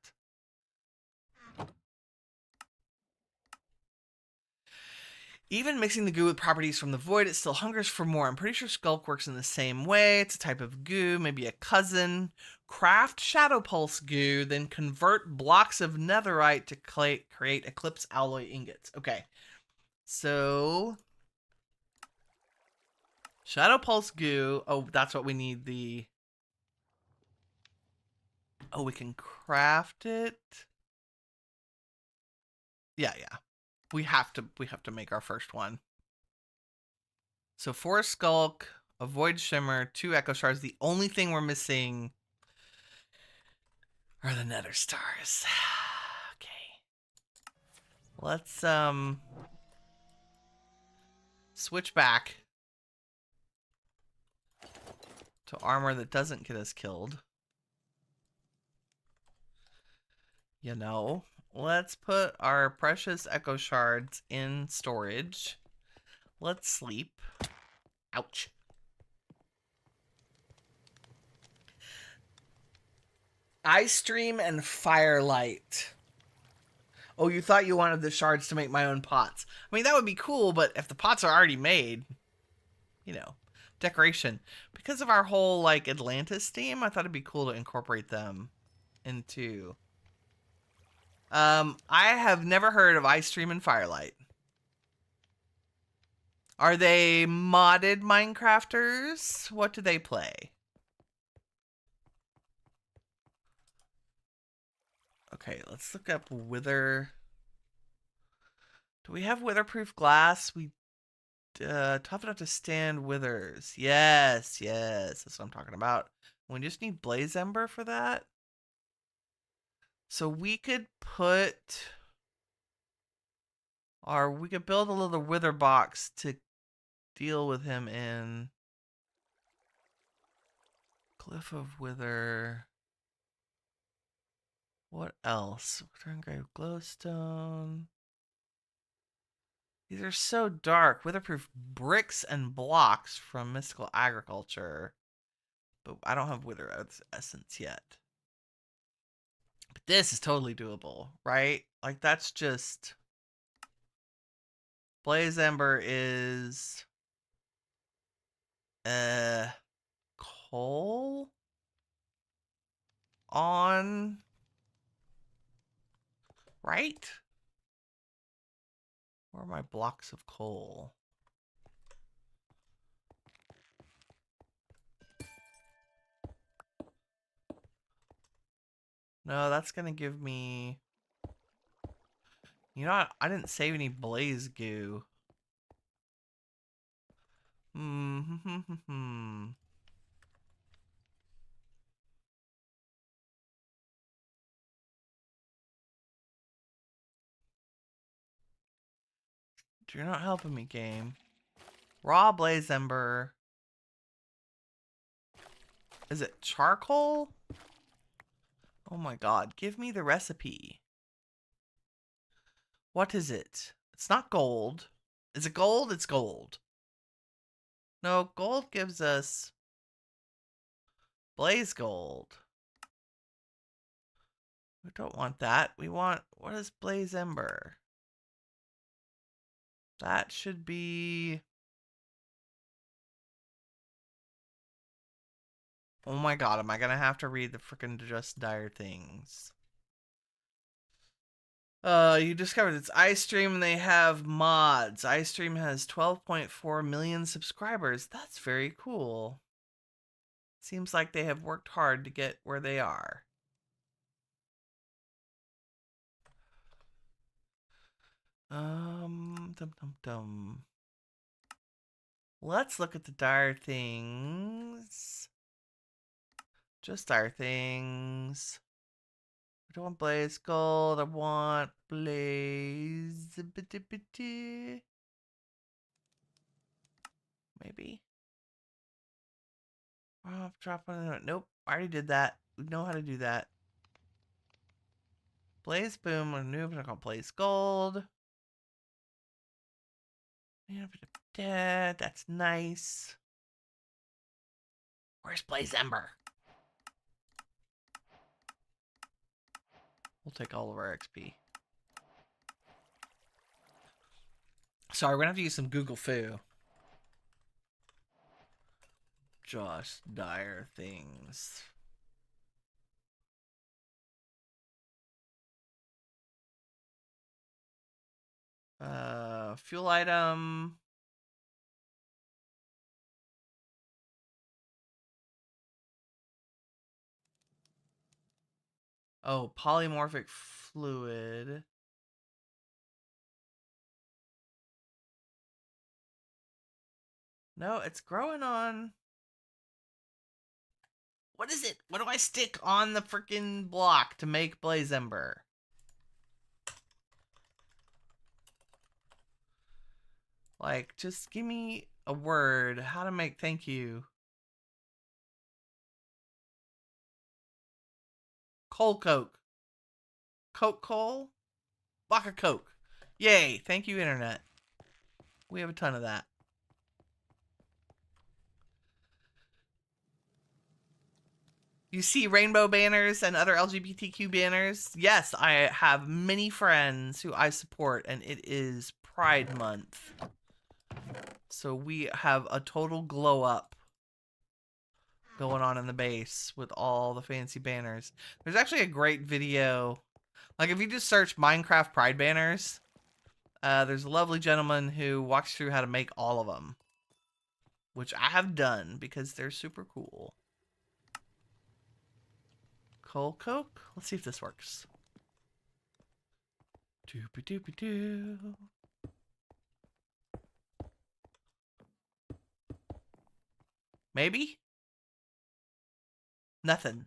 Even mixing the goo with properties from the void, it still hungers for more. I'm pretty sure Skulk works in the same way. It's a type of goo, maybe a cousin. Craft Shadow Pulse goo, then convert blocks of netherite to create Eclipse alloy ingots. Okay, so Shadow Pulse goo. Oh, that's what we need. Oh, we can craft it. Yeah. We have to make our first one. So 4 Skulk, a Void Shimmer, 2 Echo Shards. The only thing we're missing are the Nether Stars. Okay. Let's switch back to armor that doesn't get us killed. You know, let's put our precious Echo Shards in storage. Let's sleep. Ouch. Ice Stream and Firelight. Oh, you thought you wanted the shards to make my own pots. I mean, that would be cool, but if the pots are already made, you know, decoration. Because of our whole, like, Atlantis theme, I thought it'd be cool to incorporate them into... I have never heard of Ice Stream and Firelight. Are they modded Minecrafters? What do they play? Okay, let's look up wither. Do we have witherproof glass? We tough enough to stand withers. Yes, that's what I'm talking about. We just need blaze ember for that. So we could put we could build a little wither box to deal with him in. Cliff of Wither. What else? Return Grave Glowstone. These are so dark. Witherproof bricks and blocks from Mystical Agriculture. But I don't have Wither Essence yet. But this is totally doable, right? Like, that's just... Blaze Ember is... coal? On... Right? Where are my blocks of coal? No, that's gonna give me... You know what? I didn't save any blaze goo. Hmm. You're not helping me, game. Raw blaze ember. Is it charcoal? Oh my god, give me the recipe. What is it? It's not gold. Is it gold? It's gold. No, gold gives us blaze gold. We don't want that. We want, what is blaze ember? That should be... Oh my god, am I gonna have to read the frickin' Just Dire things? You discovered it's iStream and they have mods. iStream has 12.4 million subscribers. That's very cool. Seems like they have worked hard to get where they are. Dum. Let's look at the dire things. Just dire things. I don't want blaze gold. I want blaze. Maybe. Oh, drop on. Nope. I already did that. We know how to do that. Blaze boom. I'm gonna blaze gold. That's nice. Where's Blaze Ember? We'll take all of our XP. Sorry, we're gonna have to use some Google Foo. Just dire things. Fuel item. Oh, polymorphic fluid. No, it's growing on. What is it? What do I stick on the freaking block to make Blaze Ember? Like, just give me a word. How to make thank you. Coal Coke. Coke coal? Block of Coke. Yay. Thank you, Internet. We have a ton of that. You see rainbow banners and other LGBTQ banners? Yes, I have many friends who I support, and it is Pride Month. So we have a total glow up going on in the base with all the fancy banners. There's actually a great video. Like, if you just search Minecraft Pride banners, there's a lovely gentleman who walks through how to make all of them, which I have done because they're super cool. Coal Coke? Let's see if this works. Doopy doopy doo. Maybe? Nothing.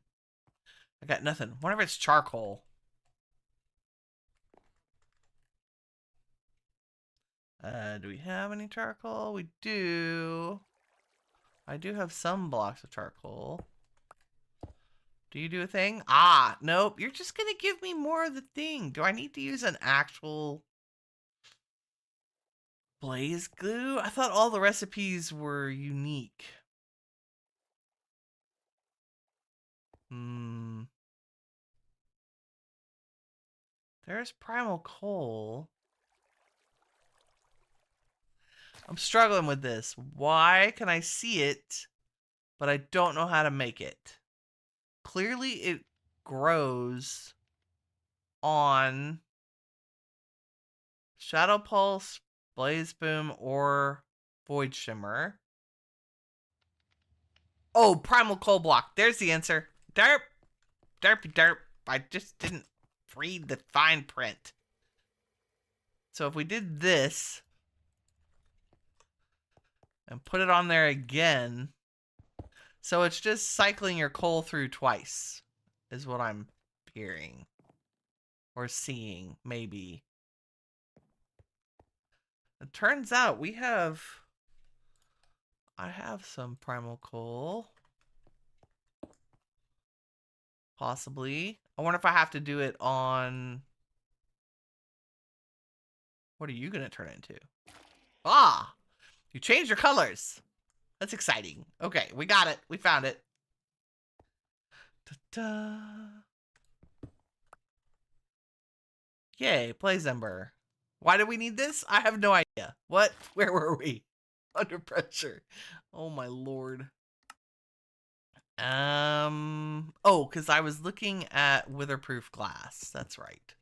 I got nothing. Wonder if it's charcoal. Do we have any charcoal? We do. I do have some blocks of charcoal. Do you do a thing? Ah, nope. You're just gonna give me more of the thing. Do I need to use an actual blaze glue? I thought all the recipes were unique. There's primal coal. I'm struggling with this. Why can I see it, but I don't know how to make it? Clearly it grows on Shadow Pulse, Blaze Boom, or Void Shimmer. Oh, Primal Coal Block. There's the answer. Derp. Derpy derp. I just didn't read the fine print. So if we did this, and put it on there again. So it's just cycling your coal through twice, is what I'm hearing. Or seeing, maybe. It turns out I have some primal coal. Possibly. I wonder if I have to do it on... What are you going to turn into? Ah! You changed your colors. That's exciting. Okay, we got it. We found it. Ta-da. Yay, Blaze Ember. Why do we need this? I have no idea. What? Where were we? Under pressure. Oh my lord. Oh, because I was looking at weatherproof glass. That's right.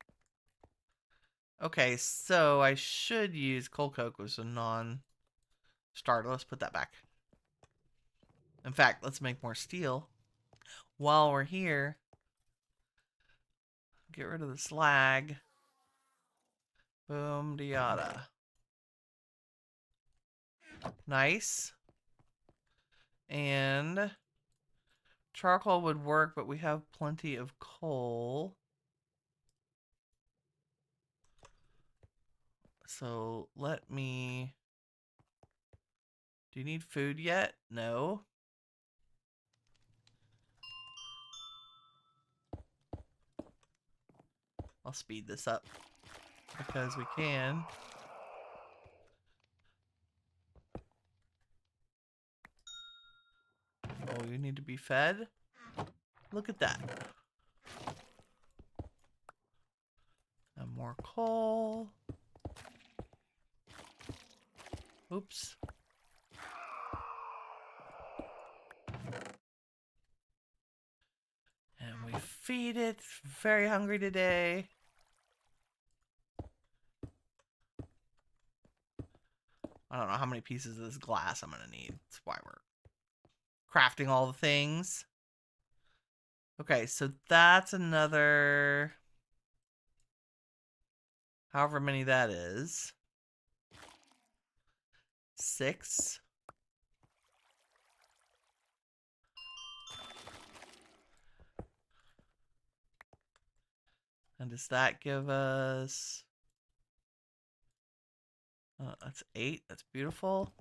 Okay, so I should use coal coke was a non-starter. Let's put that back. In fact, let's make more steel. While we're here, get rid of the slag. Boom, diada. Nice. And charcoal would work, but we have plenty of coal. So let me... Do you need food yet? No. I'll speed this up because we can. Oh, you need to be fed? Look at that. And more coal. Oops. And we feed it. Very hungry today. I don't know how many pieces of this glass I'm going to need. That's why we're crafting all the things. Okay, so that's another... However many that is. 6. And does that give us... that's 8. That's beautiful.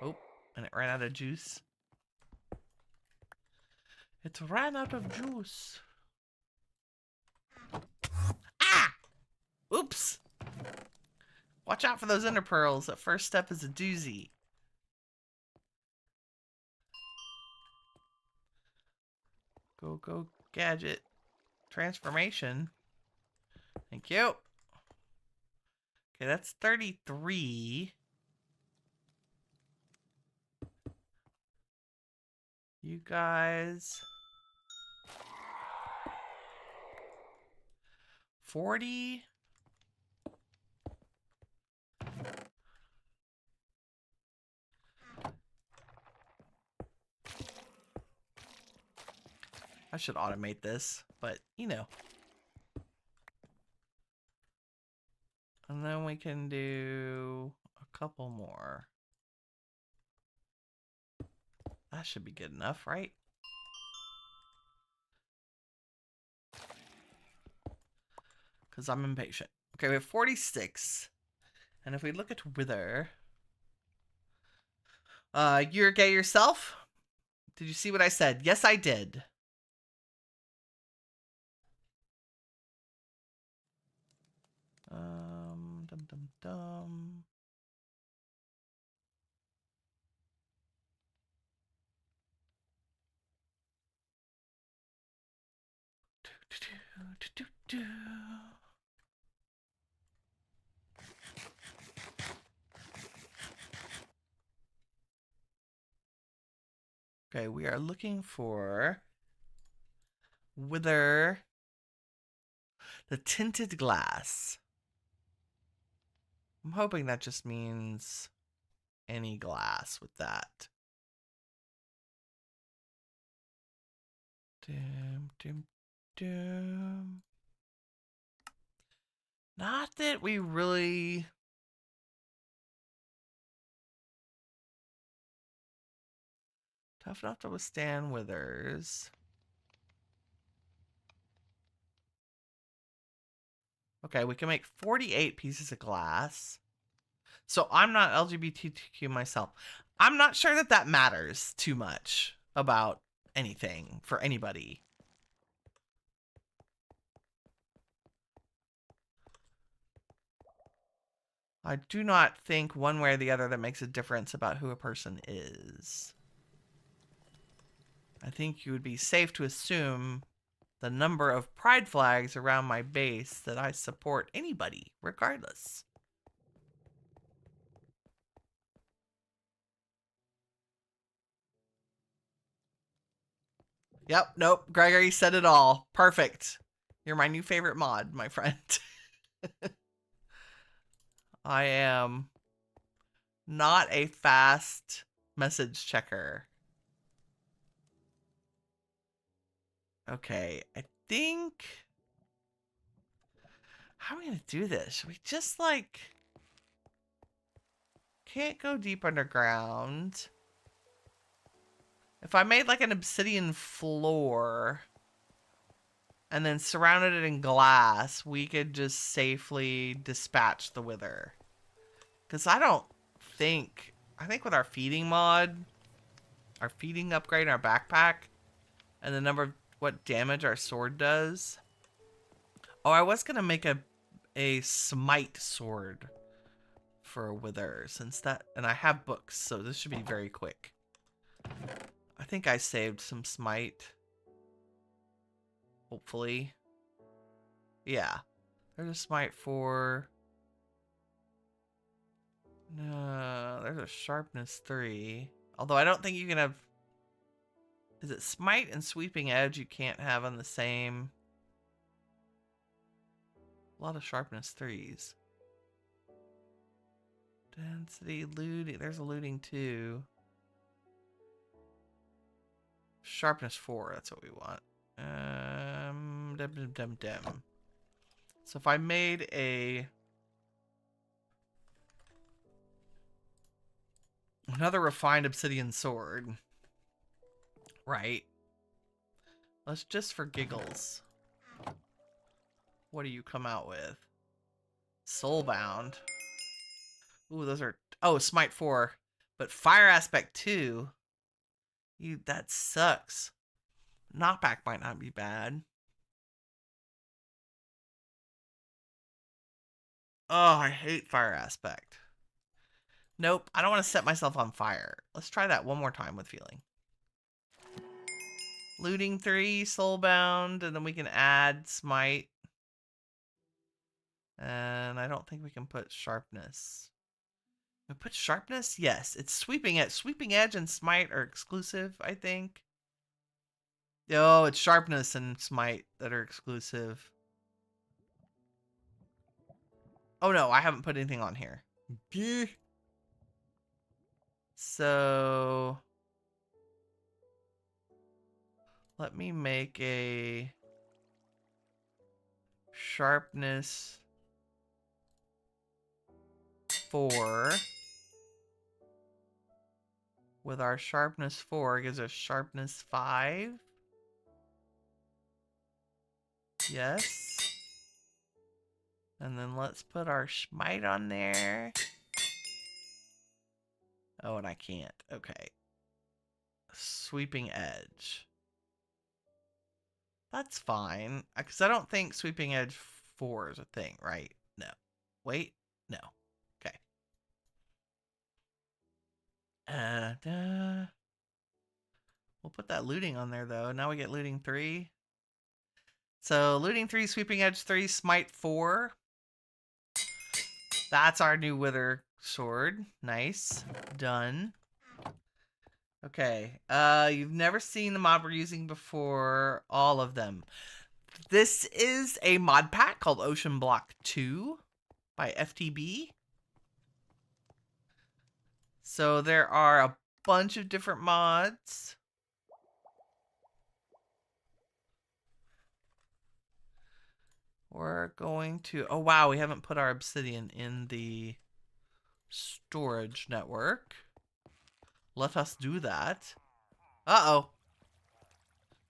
Oh, and it ran out of juice. It ran out of juice. Ah! Oops! Watch out for those ender pearls. That first step is a doozy. Go, go, gadget. Transformation. Thank you. Okay, that's 33. You guys. 40. I should automate this, but you know. And then we can do a couple more. That should be good enough, right? Because I'm impatient. Okay, we have 46. And if we look at wither... you're gay yourself? Did you see what I said? Yes, I did. Dum dum dum. Okay, we are looking for wither the tinted glass. I'm hoping that just means any glass with that. Dim, dim, dim. Not that we really... Tough enough to withstand withers. Okay, we can make 48 pieces of glass. So I'm not LGBTQ myself. I'm not sure that that matters too much about anything for anybody. I do not think one way or the other that makes a difference about who a person is. I think you would be safe to assume the number of pride flags around my base that I support anybody, regardless. Yep, nope, Gregory said it all. Perfect. You're my new favorite mod, my friend. I am not a fast message checker. Okay, I think... How are we gonna do this? Should we just, like... Can't go deep underground. If I made, like, an obsidian floor... and then surrounded it in glass, we could just safely dispatch the wither. Because I think with our feeding mod, our feeding upgrade, our backpack, and the number of what damage our sword does. Oh, I was gonna make a smite sword for a wither, since that, and I have books, so this should be very quick. I think I saved some smite. Hopefully. Yeah. There's a smite for... No, there's a sharpness 3. Although I don't think you can have... Is it smite and sweeping edge you can't have on the same... A lot of sharpness 3s. Density, looting. There's a looting 2. Sharpness 4, that's what we want. Dem. So if I made another refined obsidian sword, right? Let's just for giggles. What do you come out with? Soulbound. Ooh, those are... Oh, smite 4. But fire aspect 2. That sucks. Knockback might not be bad. Oh, I hate fire aspect. Nope, I don't want to set myself on fire. Let's try that one more time with feeling. Looting 3, soulbound, and then we can add smite. And I don't think we can put sharpness. We put sharpness? Yes, it's sweeping edge. Sweeping edge and smite are exclusive, I think. Oh, it's sharpness and smite that are exclusive. Oh no, I haven't put anything on here. So let me make a sharpness 4. With our sharpness 4, it gives us sharpness 5. Yes. And then let's put our smite on there. Oh, and I can't. Okay. Sweeping edge. That's fine. Because I don't think sweeping edge 4 is a thing, right? No. Wait. No. Okay. We'll put that looting on there, though. Now we get looting 3. So, looting 3, sweeping edge 3, smite 4. That's our new wither sword. Nice. Done. Okay. You've never seen the mod we're using before. All of them. This is a mod pack called OceanBlock 2 by FTB. So there are a bunch of different mods. We're going to... Oh, wow, we haven't put our obsidian in the storage network. Let us do that. Uh-oh.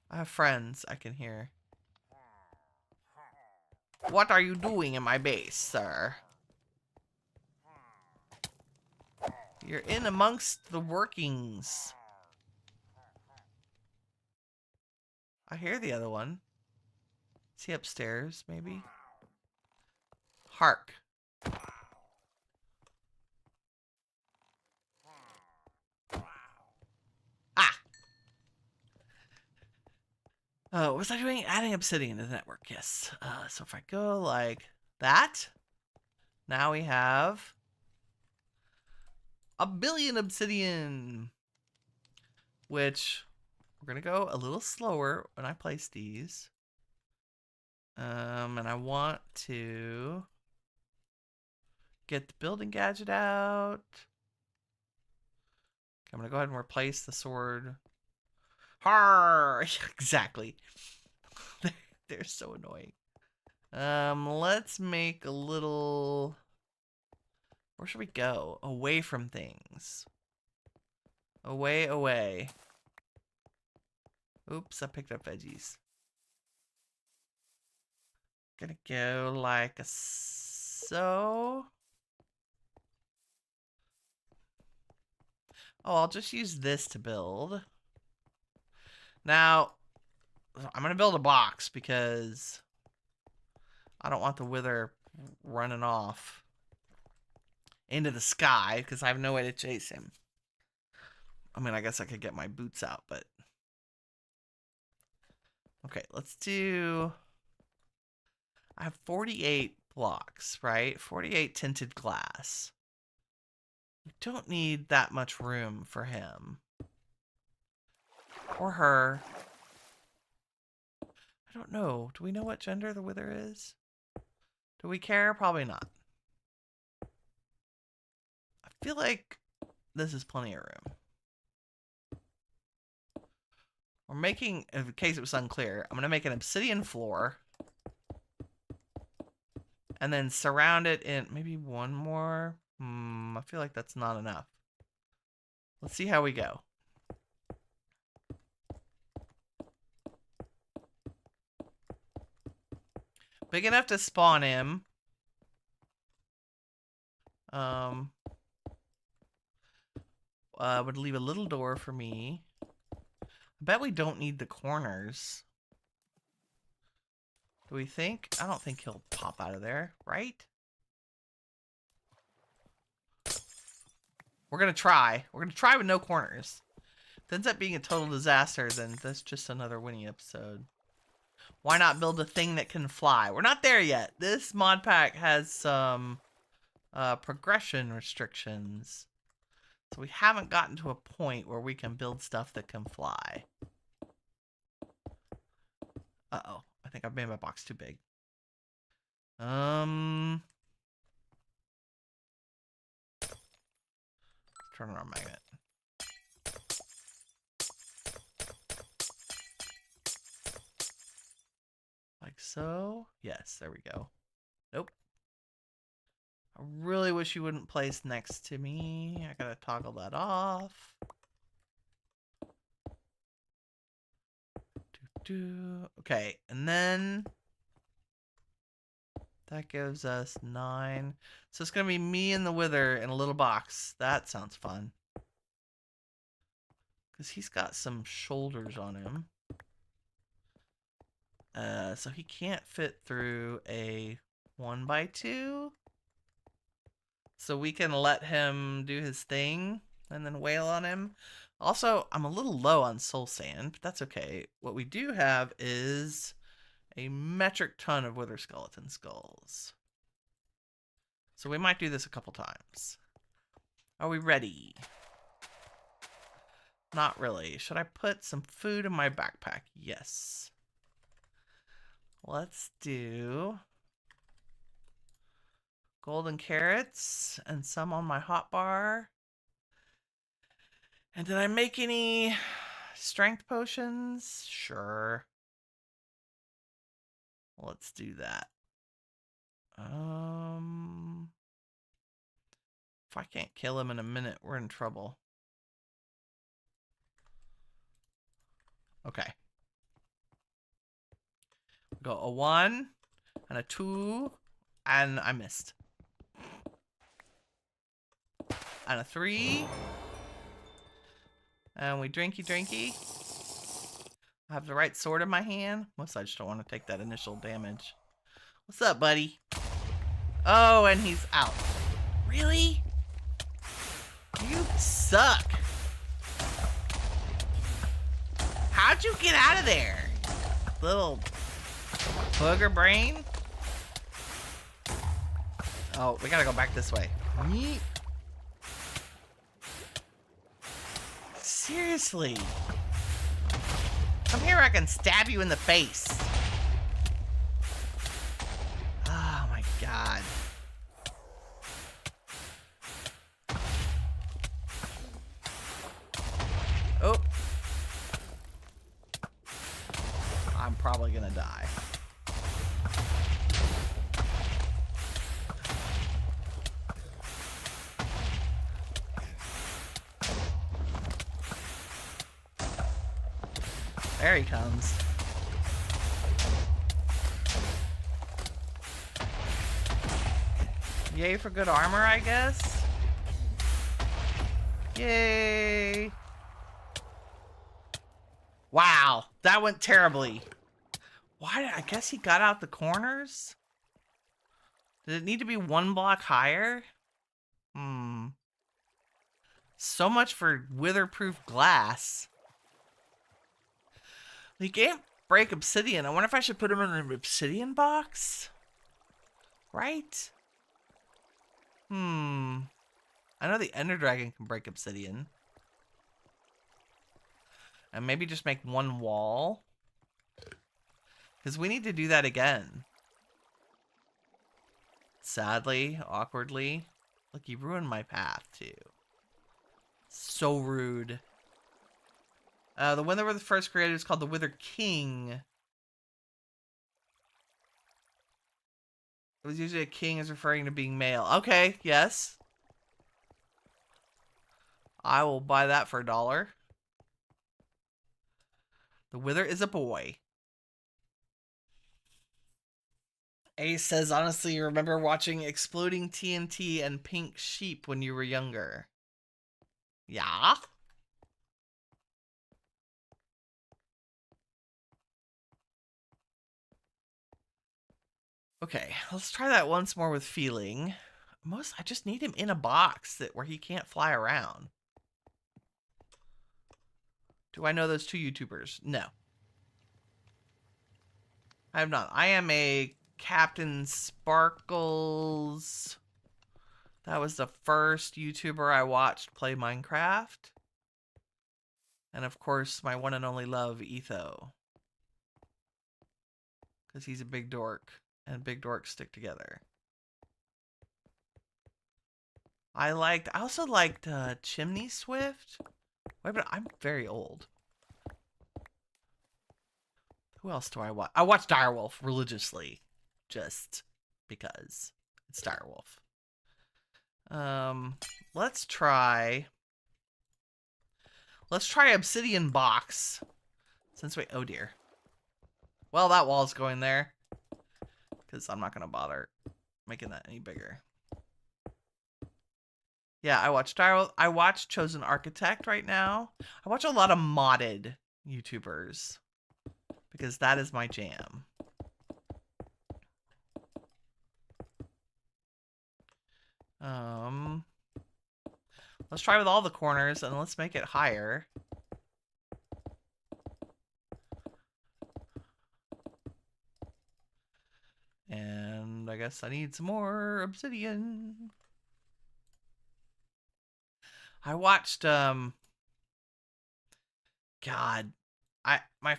I have friends I can hear. What are you doing in my base, sir? You're in amongst the workings. I hear the other one. Is he upstairs, maybe? Hark. Ah! Oh, what was I doing? Adding obsidian to the network, yes. So if I go like that, now we have 1 billion obsidian. Which, we're going to go a little slower when I place these. And I want to get the building gadget out. I'm going to go ahead and replace the sword. Har! Exactly. They're so annoying. Let's make a little... Where should we go? Away from things. Away, away. Oops, I picked up veggies. Gonna go like so. Oh, I'll just use this to build. Now, I'm gonna build a box because I don't want the wither running off into the sky because I have no way to chase him. I mean, I guess I could get my boots out, but... Okay, let's do... I have 48 blocks, right? 48 tinted glass. We don't need that much room for him. Or her. I don't know. Do we know what gender the wither is? Do we care? Probably not. I feel like this is plenty of room. We're making, in case it was unclear, I'm going to make an obsidian floor. And then surround it in maybe one more. I feel like that's not enough. Let's see how we go. Big enough to spawn him. Would leave a little door for me. I bet we don't need the corners. Do we think? I don't think he'll pop out of there, right? We're gonna try. We're gonna try with no corners. If it ends up being a total disaster, then that's just another Winnie episode. Why not build a thing that can fly? We're not there yet. This mod pack has some progression restrictions. So we haven't gotten to a point where we can build stuff that can fly. Uh-oh. I think I've made my box too big. Turn on our magnet. Like so. Yes, there we go. Nope. I really wish you wouldn't place next to me. I gotta toggle that off. Okay, and then that gives us 9. So it's gonna be me and the wither in a little box. That sounds fun. Because he's got some shoulders on him. So he can't fit through a 1x2. So we can let him do his thing and then wail on him. Also, I'm a little low on soul sand, but that's okay. What we do have is a metric ton of wither skeleton skulls. So we might do this a couple times. Are we ready? Not really. Should I put some food in my backpack? Yes. Let's do golden carrots and some on my hotbar. And did I make any strength potions? Sure. Let's do that. If I can't kill him in a minute, we're in trouble. Okay. Go a 1 and a 2, and I missed. And a 3. And we drinky. I have the right sword in my hand. Most I just don't want to take that initial damage. What's up, buddy? Oh, and he's out. Really? You suck. How'd you get out of there? Little booger brain? Oh, we gotta go back this way. Seriously. Come here, I can stab you in the face. Oh my god. Oh. I'm probably gonna die. There he comes. Yay for good armor, I guess. Yay. Wow, that went terribly. Why? I guess he got out the corners? Did it need to be 1 block higher? So much for witherproof glass. He can't break obsidian. I wonder if I should put him in an obsidian box? Right? I know the Ender Dragon can break obsidian. And maybe just make 1 wall. Because we need to do that again. Sadly, awkwardly. Look, you ruined my path, too. So rude. The one that were the first created is called the Wither King. It was usually a king is referring to being male. Okay, yes. I will buy that for $1. The Wither is a boy. Ace says, honestly, you remember watching Exploding TNT and Pink Sheep when you were younger? Yeah? Okay, let's try that once more with feeling. I just need him in a box where he can't fly around. Do I know those 2 YouTubers? No. I have not. I am a Captain Sparkles. That was the first YouTuber I watched play Minecraft. And of course, my one and only love, Etho. Because he's a big dork. And big dorks stick together. I also liked Chimney Swift. Wait, but I'm very old. Who else do I watch? I watch Direwolf religiously. Just because it's Direwolf. Let's try Obsidian Box. Oh dear. Well, that wall's going there. Because I'm not going to bother making that any bigger. Yeah, I watch Chosen Architect right now. I watch a lot of modded YouTubers. Because that is my jam. Let's try with all the corners and let's make it higher. And I guess I need some more obsidian. I watched my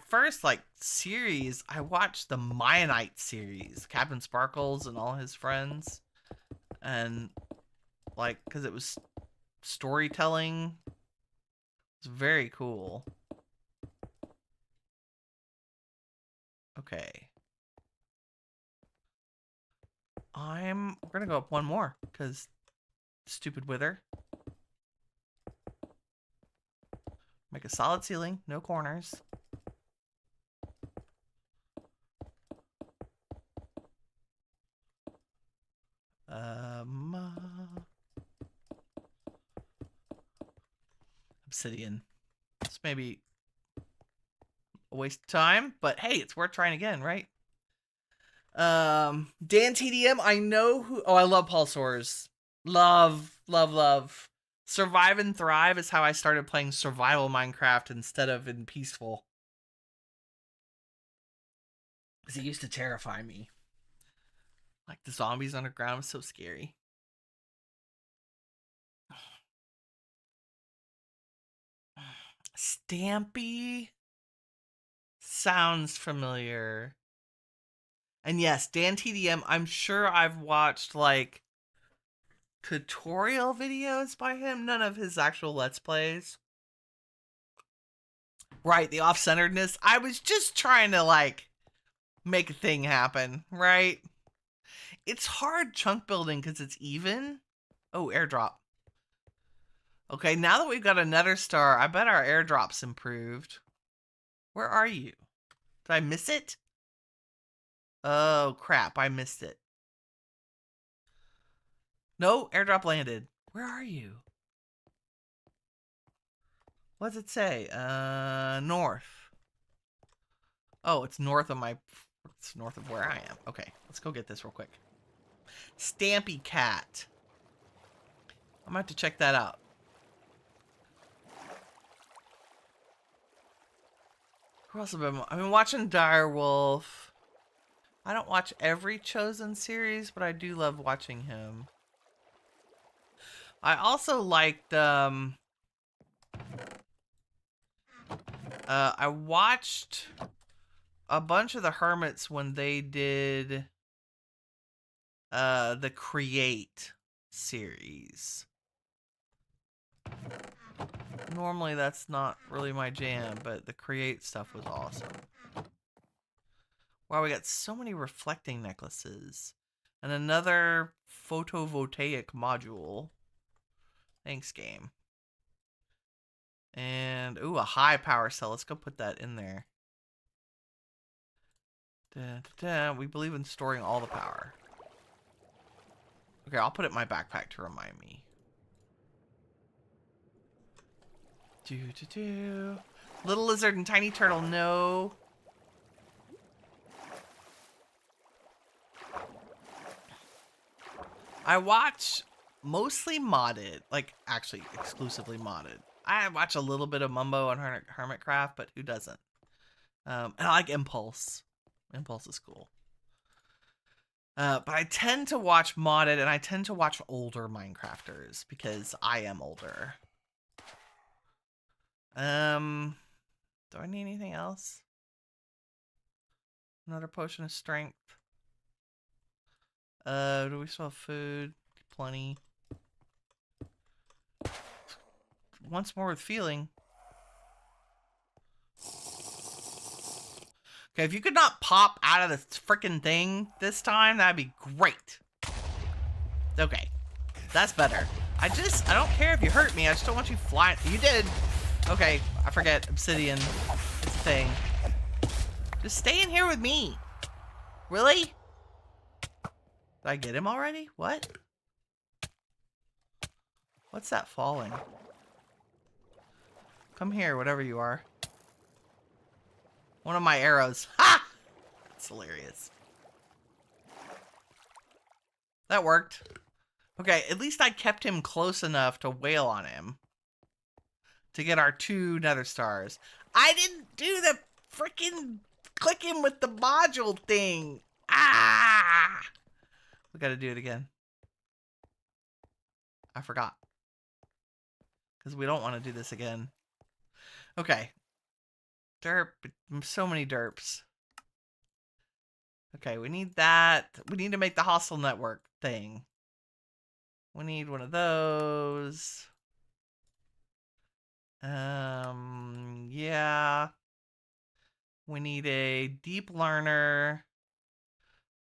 first series, I watched the Mayanite series, Captain Sparkles and all his friends. And because it was storytelling. It's very cool. Okay. We're gonna go up one more, because stupid wither. Make a solid ceiling, no corners. Obsidian. This may be a waste of time, but hey, it's worth trying again, right? Dan TDM, I know who. Oh, I love pulsars. Love, love, love. Survive and Thrive is how I started playing survival Minecraft instead of in peaceful. Because it used to terrify me. Like the zombies underground was so scary. Stampy sounds familiar. And yes, Dan TDM, I'm sure I've watched like tutorial videos by him, none of his actual Let's Plays. Right, the off-centeredness. I was just trying to like make a thing happen, right? It's hard chunk building because it's even. Oh, airdrop. Okay, now that we've got a nether star, I bet our airdrop's improved. Where are you? Did I miss it? Oh, crap, I missed it. No, airdrop landed. Where are you? What does it say? North. Oh, it's north of my... It's north of where I am. Okay, let's go get this real quick. Stampy Cat. I'm going to have to check that out. Who else have I've been watching Direwolf. I don't watch every Chosen series, but I do love watching him. I also liked, I watched a bunch of the Hermits when they did, the Create series. Normally that's not really my jam, but the Create stuff was awesome. Wow, we got so many reflecting necklaces. And another photovoltaic module. Thanks, game. And, ooh, a high power cell. Let's go put that in there. We believe in storing all the power. Okay, I'll put it in my backpack to remind me. Little lizard and tiny turtle, no. I watch mostly modded, like actually exclusively modded. I watch a little bit of Mumbo and Hermitcraft, but who doesn't? And I like Impulse. Impulse is cool. But I tend to watch modded, and I tend to watch older Minecrafters because I am older. Do I need anything else? Another potion of strength. Do we still have food? Plenty. Once more with feeling. Okay, if you could not pop out of the freaking thing this time, that'd be great. Okay, that's better. I don't care if you hurt me. I just don't want you flying. You did. Okay, I forget. Obsidian. It's a thing. Just stay in here with me. Really? Did I get him already? What? What's that falling? Come here, whatever you are. One of my arrows. Ha! That's hilarious. That worked. Okay, at least I kept him close enough to wail on him. To get our 2 nether stars. I didn't do the freaking click him with the module thing. Ah! We gotta do it again. I forgot. Because we don't want to do this again. Okay. Derp. So many derps. Okay, we need that. We need to make the hostile network thing. We need one of those. Yeah. We need a deep learner.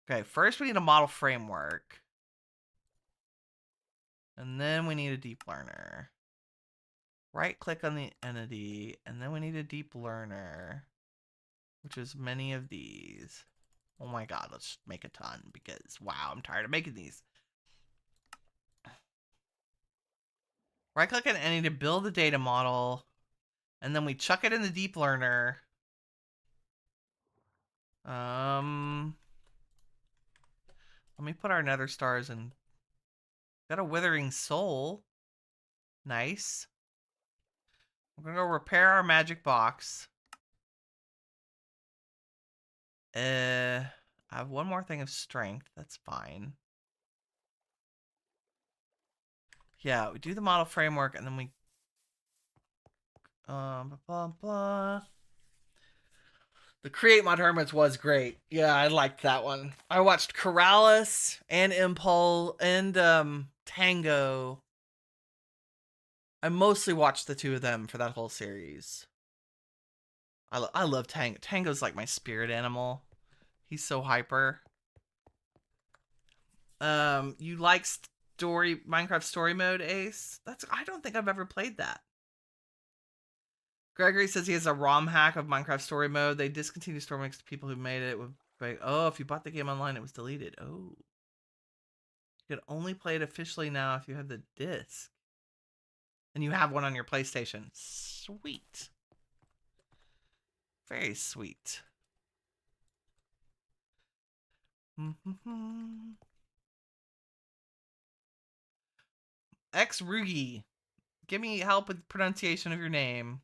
Okay, first we need a model framework. And then we need a deep learner. Right click on the entity, and then we need a deep learner, which is many of these. Oh my god, let's make a ton because, wow, I'm tired of making these. Right click on any to build a data model, and then we chuck it in the deep learner. Let me put our nether stars in. Got a withering soul. Nice. We're gonna go repair our magic box. I have one more thing of strength. That's fine. Yeah, we do the model framework, and then we blah, blah, blah. The Create Mod Hermits was great. Yeah, I liked that one. I watched Corrales and Impul and Tango. I mostly watched the two of them for that whole series. I love Tango. Tango's like my spirit animal. He's so hyper. You like Minecraft story mode, Ace? I don't think I've ever played that. Gregory says he has a ROM hack of Minecraft story mode. They discontinued story modes to people who made it. Oh, if you bought the game online, it was deleted. Oh. You can only play it officially now if you have the disc. And you have one on your PlayStation. Sweet. Very sweet. X Rugi. Give me help with pronunciation of your name,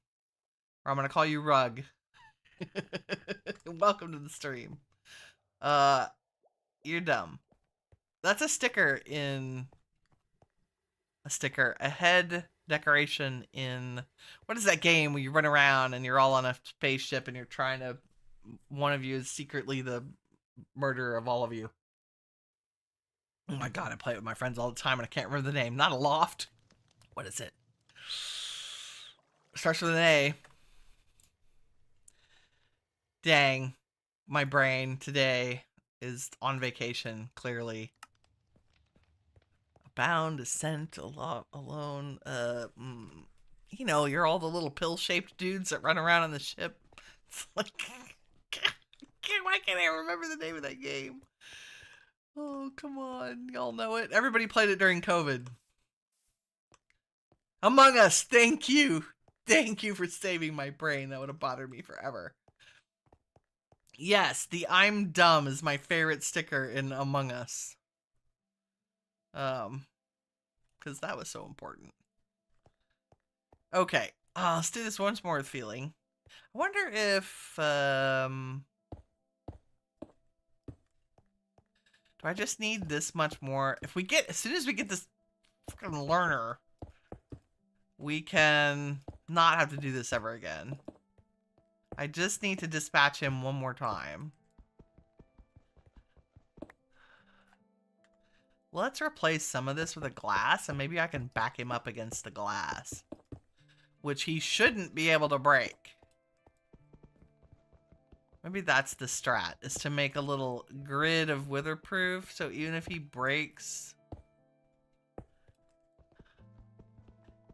or I'm gonna call you Rug. Welcome to the stream. You're dumb. That's a sticker in a head decoration in, what is that game where you run around and you're all on a spaceship and you're trying to, one of you is secretly the murderer of all of you. Oh my god, I play it with my friends all the time and I can't remember the name. Not a loft. What is it? Starts with an A. Dang. My brain today is on vacation, clearly. Bound, ascent, alone. You know, you're all the little pill-shaped dudes that run around on the ship. It's like, why can't I remember the name of that game? Oh, come on. Y'all know it. Everybody played it during COVID. Among Us, thank you. Thank you for saving my brain. That would have bothered me forever. Yes, the I'm dumb is my favorite sticker in Among Us. Because that was so important. Okay, let's do this once more with feeling. I wonder if, do I just need this much more? If we get, as soon as we get this fucking learner, we can not have to do this ever again. I just need to dispatch him one more time. Let's replace some of this with a glass, and maybe I can back him up against the glass, which he shouldn't be able to break. Maybe that's the strat, is to make a little grid of witherproof, so even if he breaks...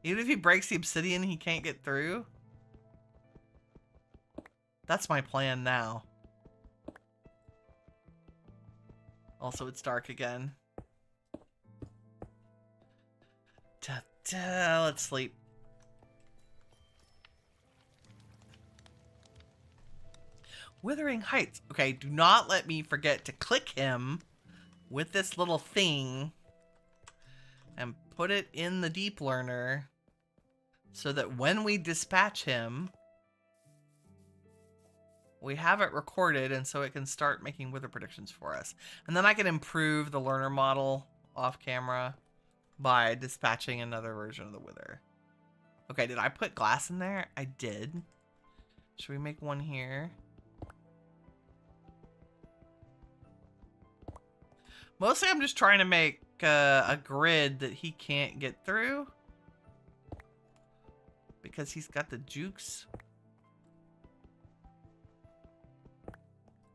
Even if he breaks the obsidian, he can't get through? That's my plan now. Also, it's dark again. Let's sleep. Withering Heights. Okay, do not let me forget to click him with this little thing and put it in the deep learner so that when we dispatch him, we have it recorded and so it can start making wither predictions for us. And then I can improve the learner model off camera by dispatching another version of the wither. Okay, did I put glass in there? I did. Should we make one here? Mostly I'm just trying to make a grid that he can't get through, because he's got the jukes.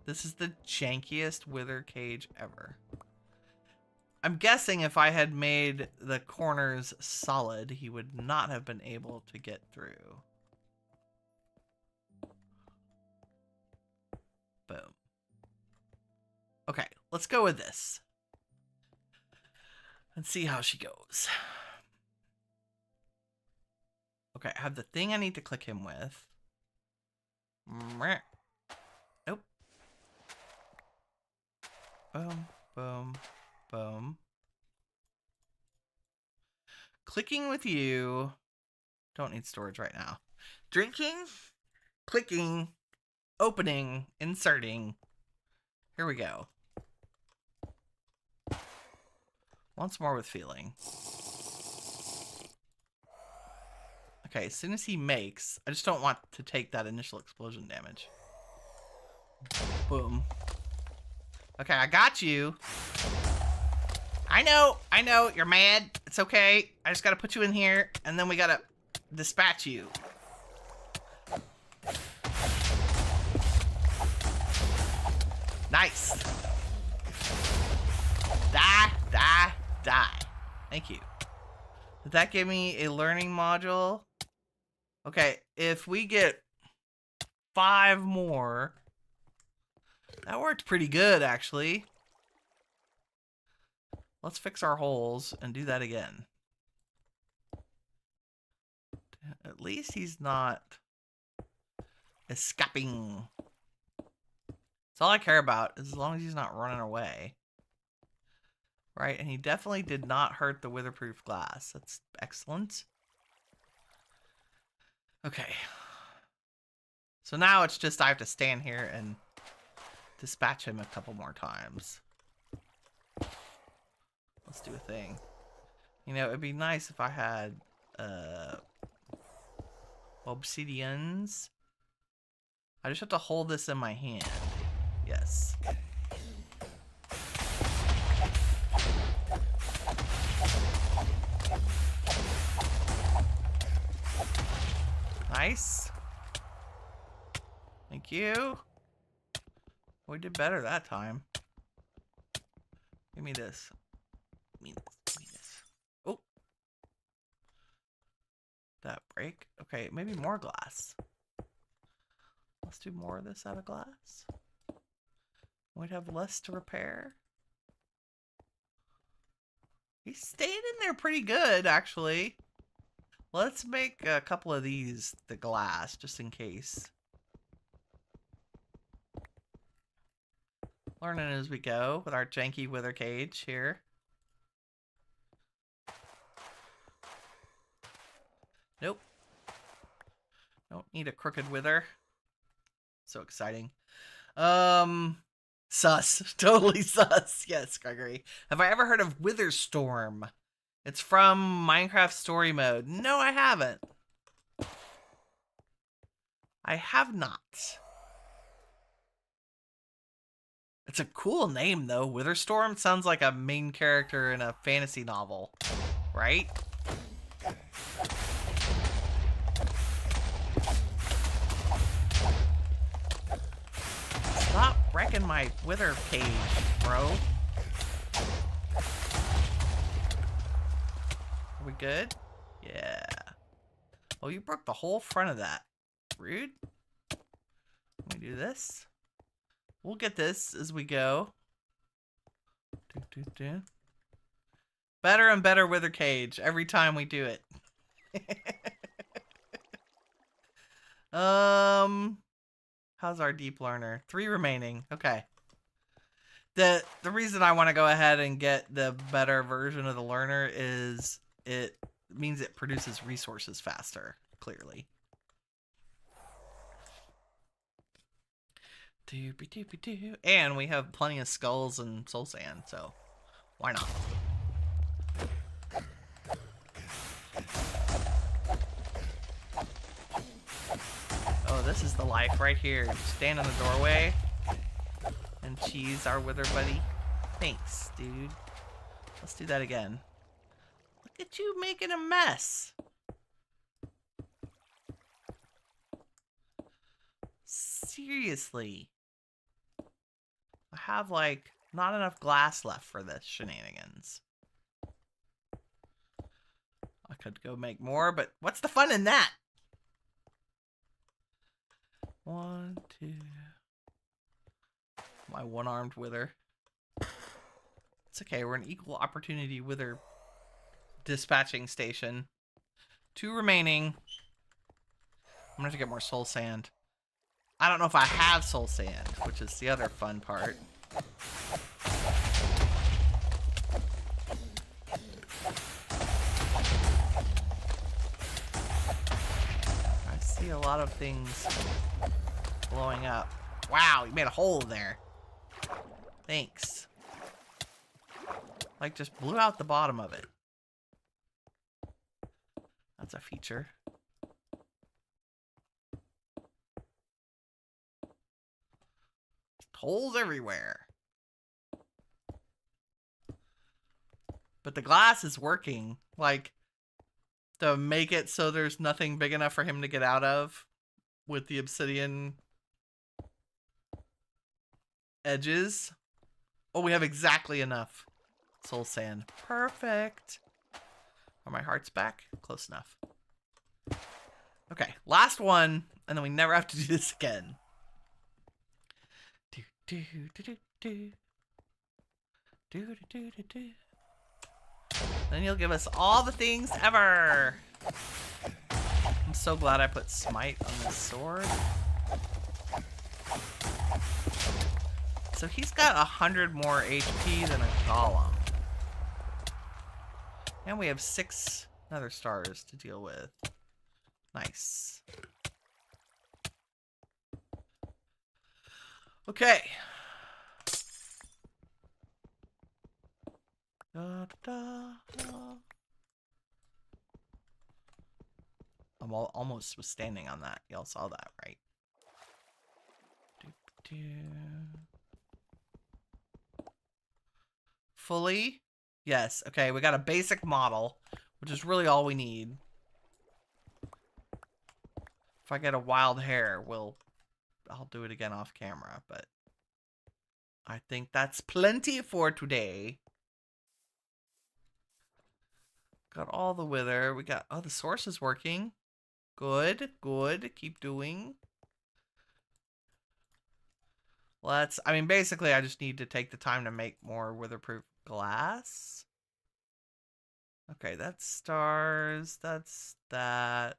This is the jankiest wither cage ever. I'm guessing if I had made the corners solid, he would not have been able to get through. Boom. Okay, let's go with this. Let's see how she goes. Okay, I have the thing I need to click him with. Nope. Boom, boom, boom. Clicking with you. Don't need storage right now. Drinking, clicking, opening, inserting. Here we go. Once more with feeling. Okay, as soon as he makes, I just don't want to take that initial explosion damage. Boom. Okay, I got you. I know, you're mad. It's okay. I just gotta put you in here, and then we gotta dispatch you. Nice. Die, die, die. Thank you. Did that give me a learning module? Okay, if we get 5 more, that worked pretty good, actually. Let's fix our holes and do that again. At least he's not escaping. That's all I care about, as long as he's not running away. Right, and he definitely did not hurt the witherproof glass. That's excellent. Okay. So now it's just I have to stand here and dispatch him a couple more times. Let's do a thing. You know, it'd be nice if I had obsidians. I just have to hold this in my hand. Yes. Nice. Thank you. We did better that time. Give me this. Give me this. Give me this. Oh. That break? Okay, maybe more glass. Let's do more of this out of glass. We'd have less to repair. He's staying in there pretty good, actually. Let's make a couple of these the glass, just in case. Learning as we go with our janky wither cage here. Nope. Don't need a crooked wither. So exciting. Sus. Totally sus. Yes, Gregory. Have I ever heard of Witherstorm? It's from Minecraft Story Mode. No, I haven't. I have not. It's a cool name, though. Witherstorm sounds like a main character in a fantasy novel, right? Stop wrecking my wither cage, bro. Are we good? Yeah. Oh, you broke the whole front of that. Rude. Let me do this. We'll get this as we go. Better and better wither cage every time we do it. How's our deep learner? 3 remaining. Okay. The reason I want to go ahead and get the better version of the learner is it means it produces resources faster, clearly. And we have plenty of skulls and soul sand, so why not? Oh, this is the life right here. Stand in the doorway and cheese our wither buddy. Thanks, dude. Let's do that again. Look at you making a mess. Seriously. have, like, not enough glass left for this shenanigans. I could go make more, but what's the fun in that? 1, 2. My one-armed wither. It's okay, we're an equal opportunity wither dispatching station. 2 remaining. I'm gonna have to get more soul sand. I don't know if I have soul sand, which is the other fun part. I see a lot of things blowing up. Wow, you made a hole there. Thanks. Like, just blew out the bottom of it. That's a feature. Holes everywhere. But the glass is working. Like, to make it so there's nothing big enough for him to get out of with the obsidian edges. Oh, we have exactly enough soul sand. Perfect. Are my hearts back? Close enough. Okay, last one, and then we never have to do this again. Do, do, do, do, do. Do, do, do, do, do. Then you'll give us all the things ever. I'm so glad I put smite on this sword. So he's got 100 more HP than a golem. And we have 6 nether stars to deal with. Nice. Okay. Da, da, da. I'm almost was standing on that. Y'all saw that, right? Fully? Yes. Okay, we got a basic model, which is really all we need. If I get a wild hair, I'll do it again off camera, but I think that's plenty for today. Got all the wither. We got, oh, the source is working. Good, good. Keep doing. I mean, basically, I just need to take the time to make more witherproof glass. Okay, that's stars. That's that.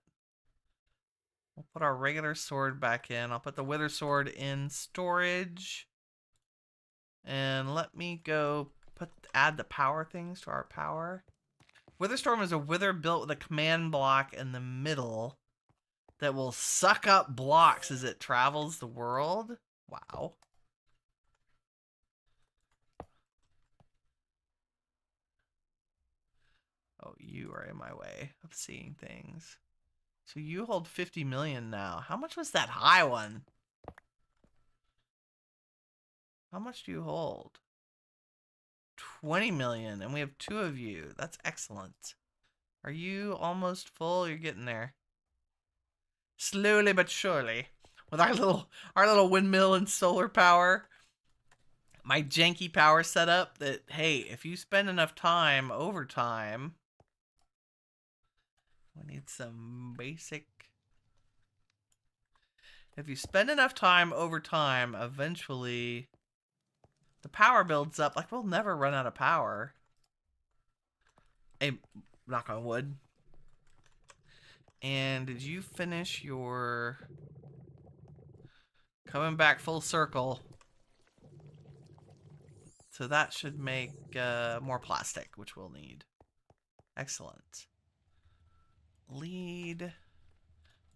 We'll put our regular sword back in. I'll put the wither sword in storage. And let me go add the power things to our power. Witherstorm is a wither built with a command block in the middle that will suck up blocks as it travels the world. Wow. Oh, you are in my way of seeing things. So you hold 50 million now. How much was that high one? How much do you hold? 20 million, and we have 2 of you. That's excellent. Are you almost full? You're getting there. Slowly but surely. With our little windmill and solar power. My janky power setup that, hey, if you spend enough time overtime, we need some basic. If you spend enough time over time, eventually the power builds up. Like, we'll never run out of power. Hey, knock on wood. And did you finish your coming back full circle? So that should make more plastic, which we'll need. Excellent. Lead.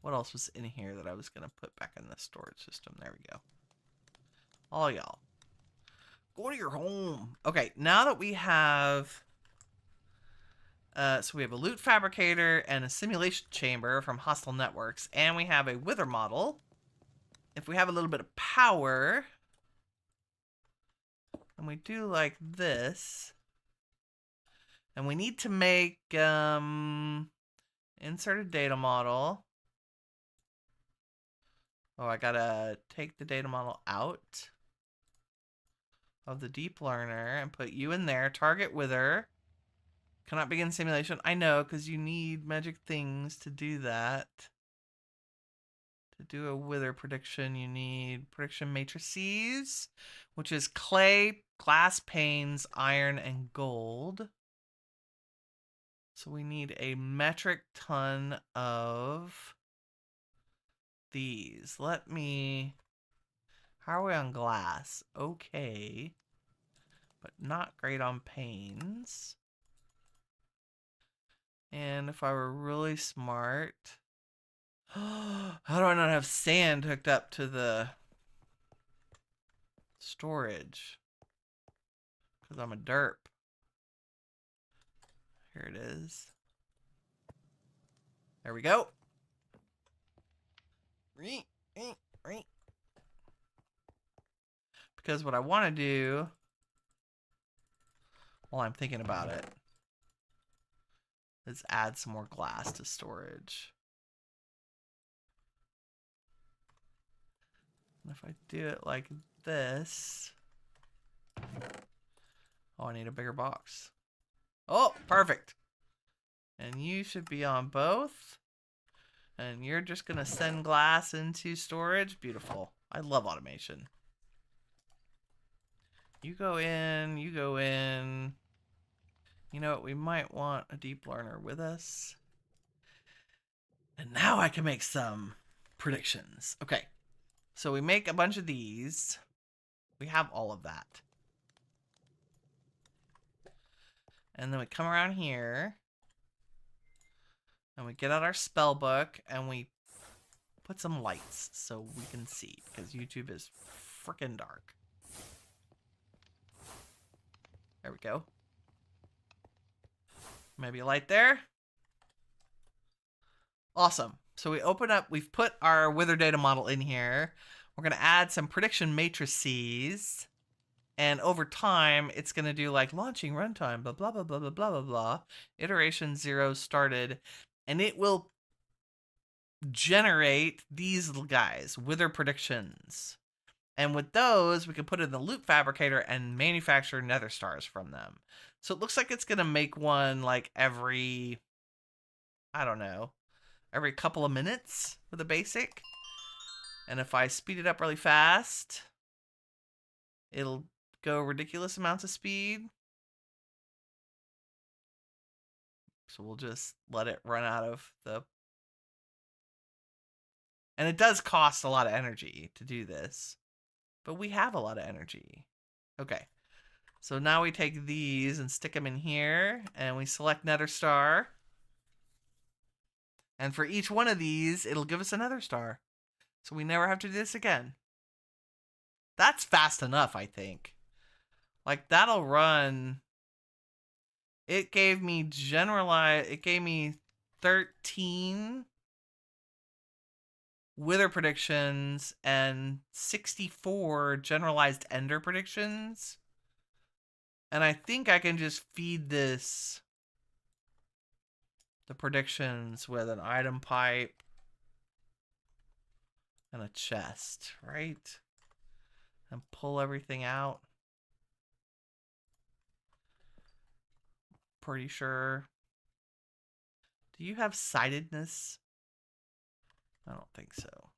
What else was in here that I was going to put back in the storage system? There we go. All y'all. Go to your home. Okay, now that we have... so we have a loot fabricator and a simulation chamber from Hostile Networks. And we have a wither model. If we have a little bit of power... And we do like this. And we need to make... insert a data model. Oh, I gotta take the data model out. of the deep learner and put you in there. Target wither. Cannot begin simulation. I know, because you need magic things to do that. To do a wither prediction, you need prediction matrices, which is clay, glass panes, iron, and gold. So we need a metric ton of these. Let me... How are we on glass? Okay. But not great on panes. And if I were really smart... How do I not have sand hooked up to the storage? Because I'm a derp. Here it is. There we go. Because what I want to do, while I'm thinking about it, is add some more glass to storage. And if I do it like this... Oh, I need a bigger box. Oh, perfect. And you should be on both. And you're just going to send glass into storage. Beautiful. I love automation. You go in, you go in. You know what? We might want a deep learner with us. And now I can make some predictions. Okay. So we make a bunch of these. We have all of that. And then we come around here. And we get out our spell book. And we put some lights so we can see. Because YouTube is freaking dark. There we go. Maybe a light there. Awesome. So we open up, we've put our wither data model in here. We're going to add some prediction matrices. And over time, it's going to do like launching runtime, blah, blah, blah, blah, blah, blah, blah, blah. Iteration 0 started. And it will generate these guys, wither predictions. And with those, we can put it in the loop fabricator and manufacture nether stars from them. So it looks like it's going to make one like every, I don't know, every couple of minutes with a basic. And if I speed it up really fast, it'll go ridiculous amounts of speed. So we'll just let it run out of the... And it does cost a lot of energy to do this. But we have a lot of energy. Okay. So now we take these and stick them in here. And we select nether star. And for each one of these, it'll give us another star. So we never have to do this again. That's fast enough, I think. Like, that'll run... It gave me generalized... It gave me 13 wither predictions and 64 generalized ender predictions. And I think I can just feed this... the predictions with an item pipe and a chest, right? And pull everything out. Pretty sure. Do you have sightedness? I don't think so.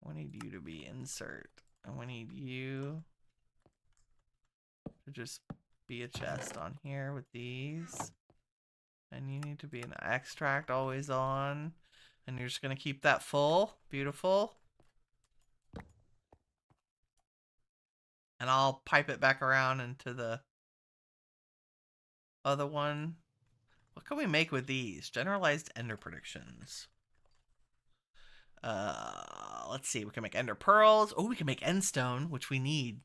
We need you to be insert. And we need you to just be a chest on here with these. And you need to be an extract always on. And you're just going to keep that full. Beautiful. And I'll pipe it back around into the other one. What can we make with these? Generalized ender predictions. Let's see. We can make ender pearls. Oh, we can make endstone, which we need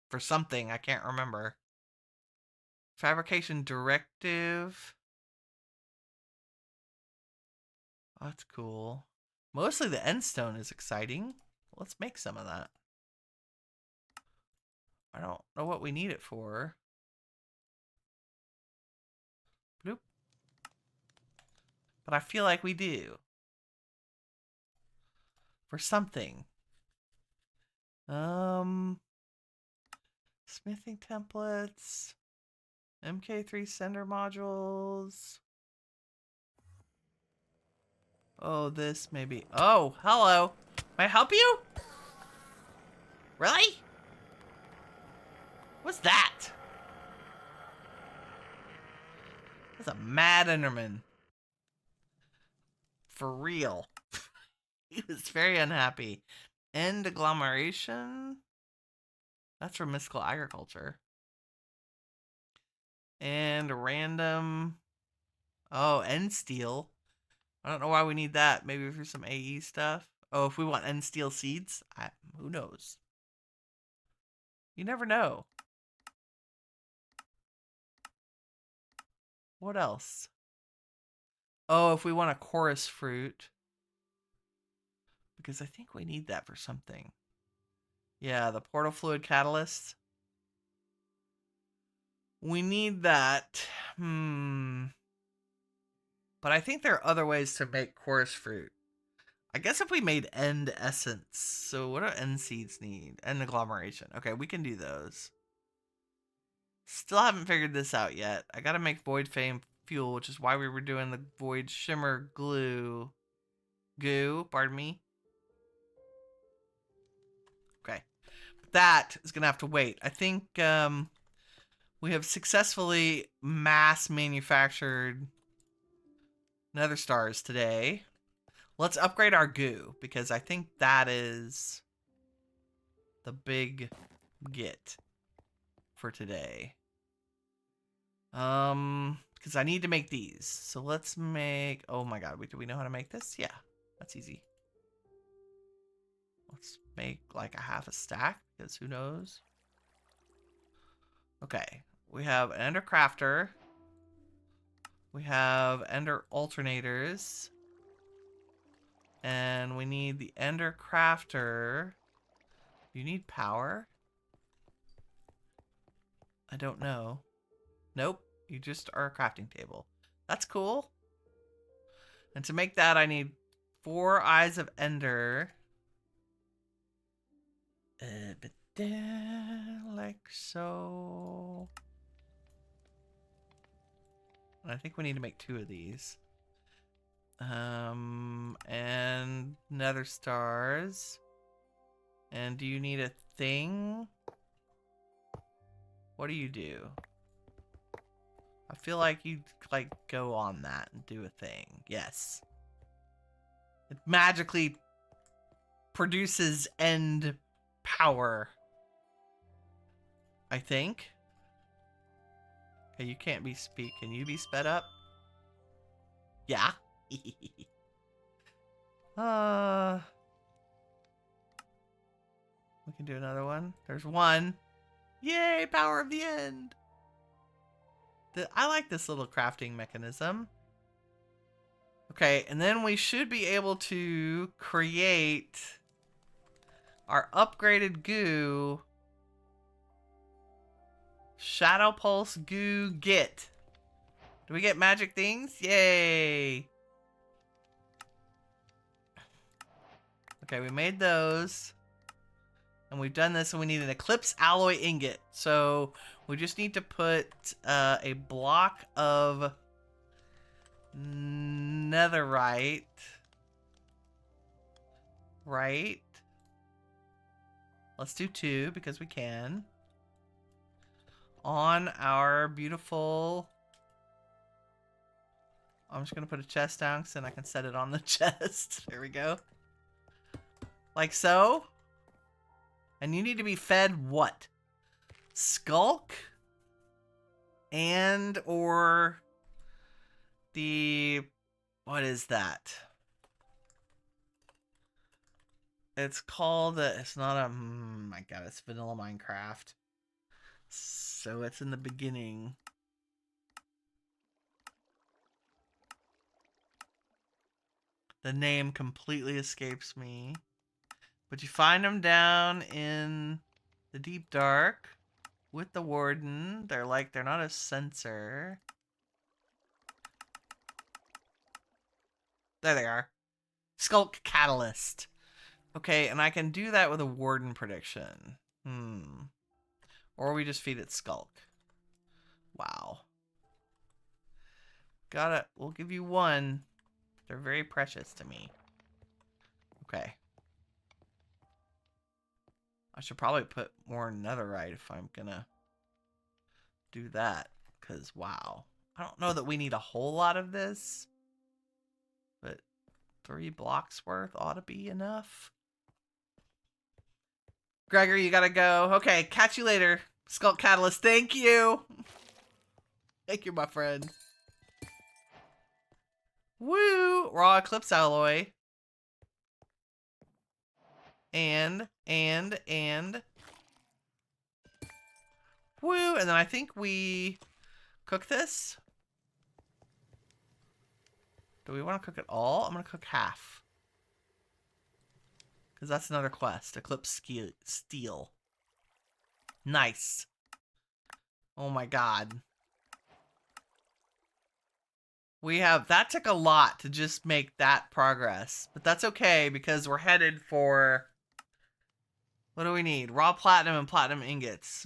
for something. I can't remember. Fabrication directive. Oh, that's cool. Mostly the endstone is exciting. Let's make some of that. I don't know what we need it for. Bloop. But I feel like we do. For something. Smithing templates. MK3 sender modules. Oh, this maybe. Oh, hello. May I help you? Really? What's that? That's a mad Enderman. For real. He was very unhappy. End agglomeration. That's from mystical agriculture. And random. Oh, end steel. I don't know why we need that. Maybe for some AE stuff. Oh, if we want end steel seeds? Who knows? You never know. What else? Oh, if we want a chorus fruit. Because I think we need that for something. Yeah, the portal fluid catalyst. We need that. But I think there are other ways to make chorus fruit. I guess if we made end essence. So what do end seeds need? End agglomeration. Okay, we can do those. Still haven't figured this out yet. I gotta make void fame fuel, which is why we were doing the void shimmer glue. Pardon me. Okay. That is gonna have to wait. I think we have successfully mass manufactured nether stars today. Let's upgrade our goo, because I think that is the big get for today. Because I need to make these. So let's make... Oh my god, do we know how to make this? Yeah, that's easy. Let's make like a half a stack, because who knows? Okay, we have an ender crafter. We have ender alternators. And we need the ender crafter. You need power? I don't know. Nope, you just are a crafting table. That's cool. And to make that, I need 4 eyes of ender. Like so. And I think we need to make 2 of these. And nether stars. And do you need a thing? What do you do? I feel like you'd like go on that and do a thing. Yes. It magically produces end power. I think. Okay, you can't be speed. Can you be sped up? Yeah. We can do another one. There's one. Yay, power of the end. I like this little crafting mechanism. Okay, and then we should be able to create our upgraded goo. Shadow Pulse Goo Get. Do we get magic things? Yay! Okay, we made those. And we've done this, and we need an Eclipse Alloy Ingot. So we just need to put a block of netherite. Right? Let's do 2, because we can. On our beautiful... I'm just going to put a chest down, so then I can set it on the chest. There we go. Like so. And you need to be fed what? Skulk? And or the... What is that? It's called... it's not a... my god, it's vanilla Minecraft. So it's in the beginning. The name completely escapes me. But you find them down in the deep dark with the warden. They're not a sensor. There they are. Skulk Catalyst. Okay, and I can do that with a warden prediction. Or we just feed it skulk. Wow. Got it. We'll give you one. They're very precious to me. Okay. I should probably put more netherite if I'm gonna do that. Because, wow. I don't know that we need a whole lot of this. But 3 blocks worth ought to be enough. Gregory, you gotta go. Okay, catch you later. Skulk Catalyst, thank you. Thank you, my friend. Woo! Raw Eclipse Alloy. And. Woo! And then I think we cook this. Do we want to cook it all? I'm going to cook half. Because that's another quest. Eclipse Steel. Nice. Oh my god. We have... That took a lot to just make that progress. But that's okay because we're headed for... What do we need? Raw platinum and platinum ingots.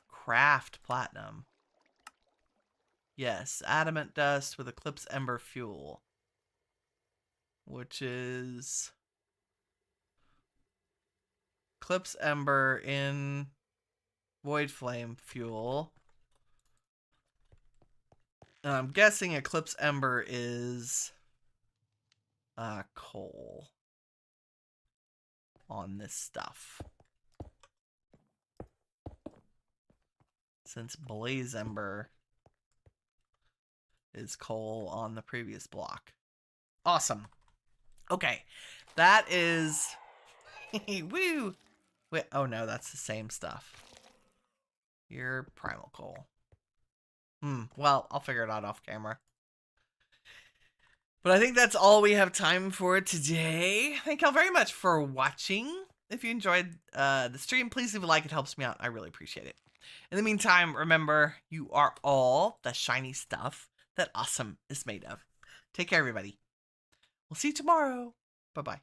Craft platinum. Yes, adamant dust with eclipse ember fuel. Which is... Eclipse ember in void flame fuel. And I'm guessing eclipse ember is coal on this stuff. Since blaze ember is coal on the previous block. Awesome. Okay. That is... Woo! Wait, oh no, that's the same stuff. You're primal coal. Well, I'll figure it out off camera. But I think that's all we have time for today. Thank y'all very much for watching. If you enjoyed the stream, please leave a like. It helps me out. I really appreciate it. In the meantime, remember, you are all the shiny stuff that awesome is made of. Take care, everybody. We'll see you tomorrow. Bye-bye.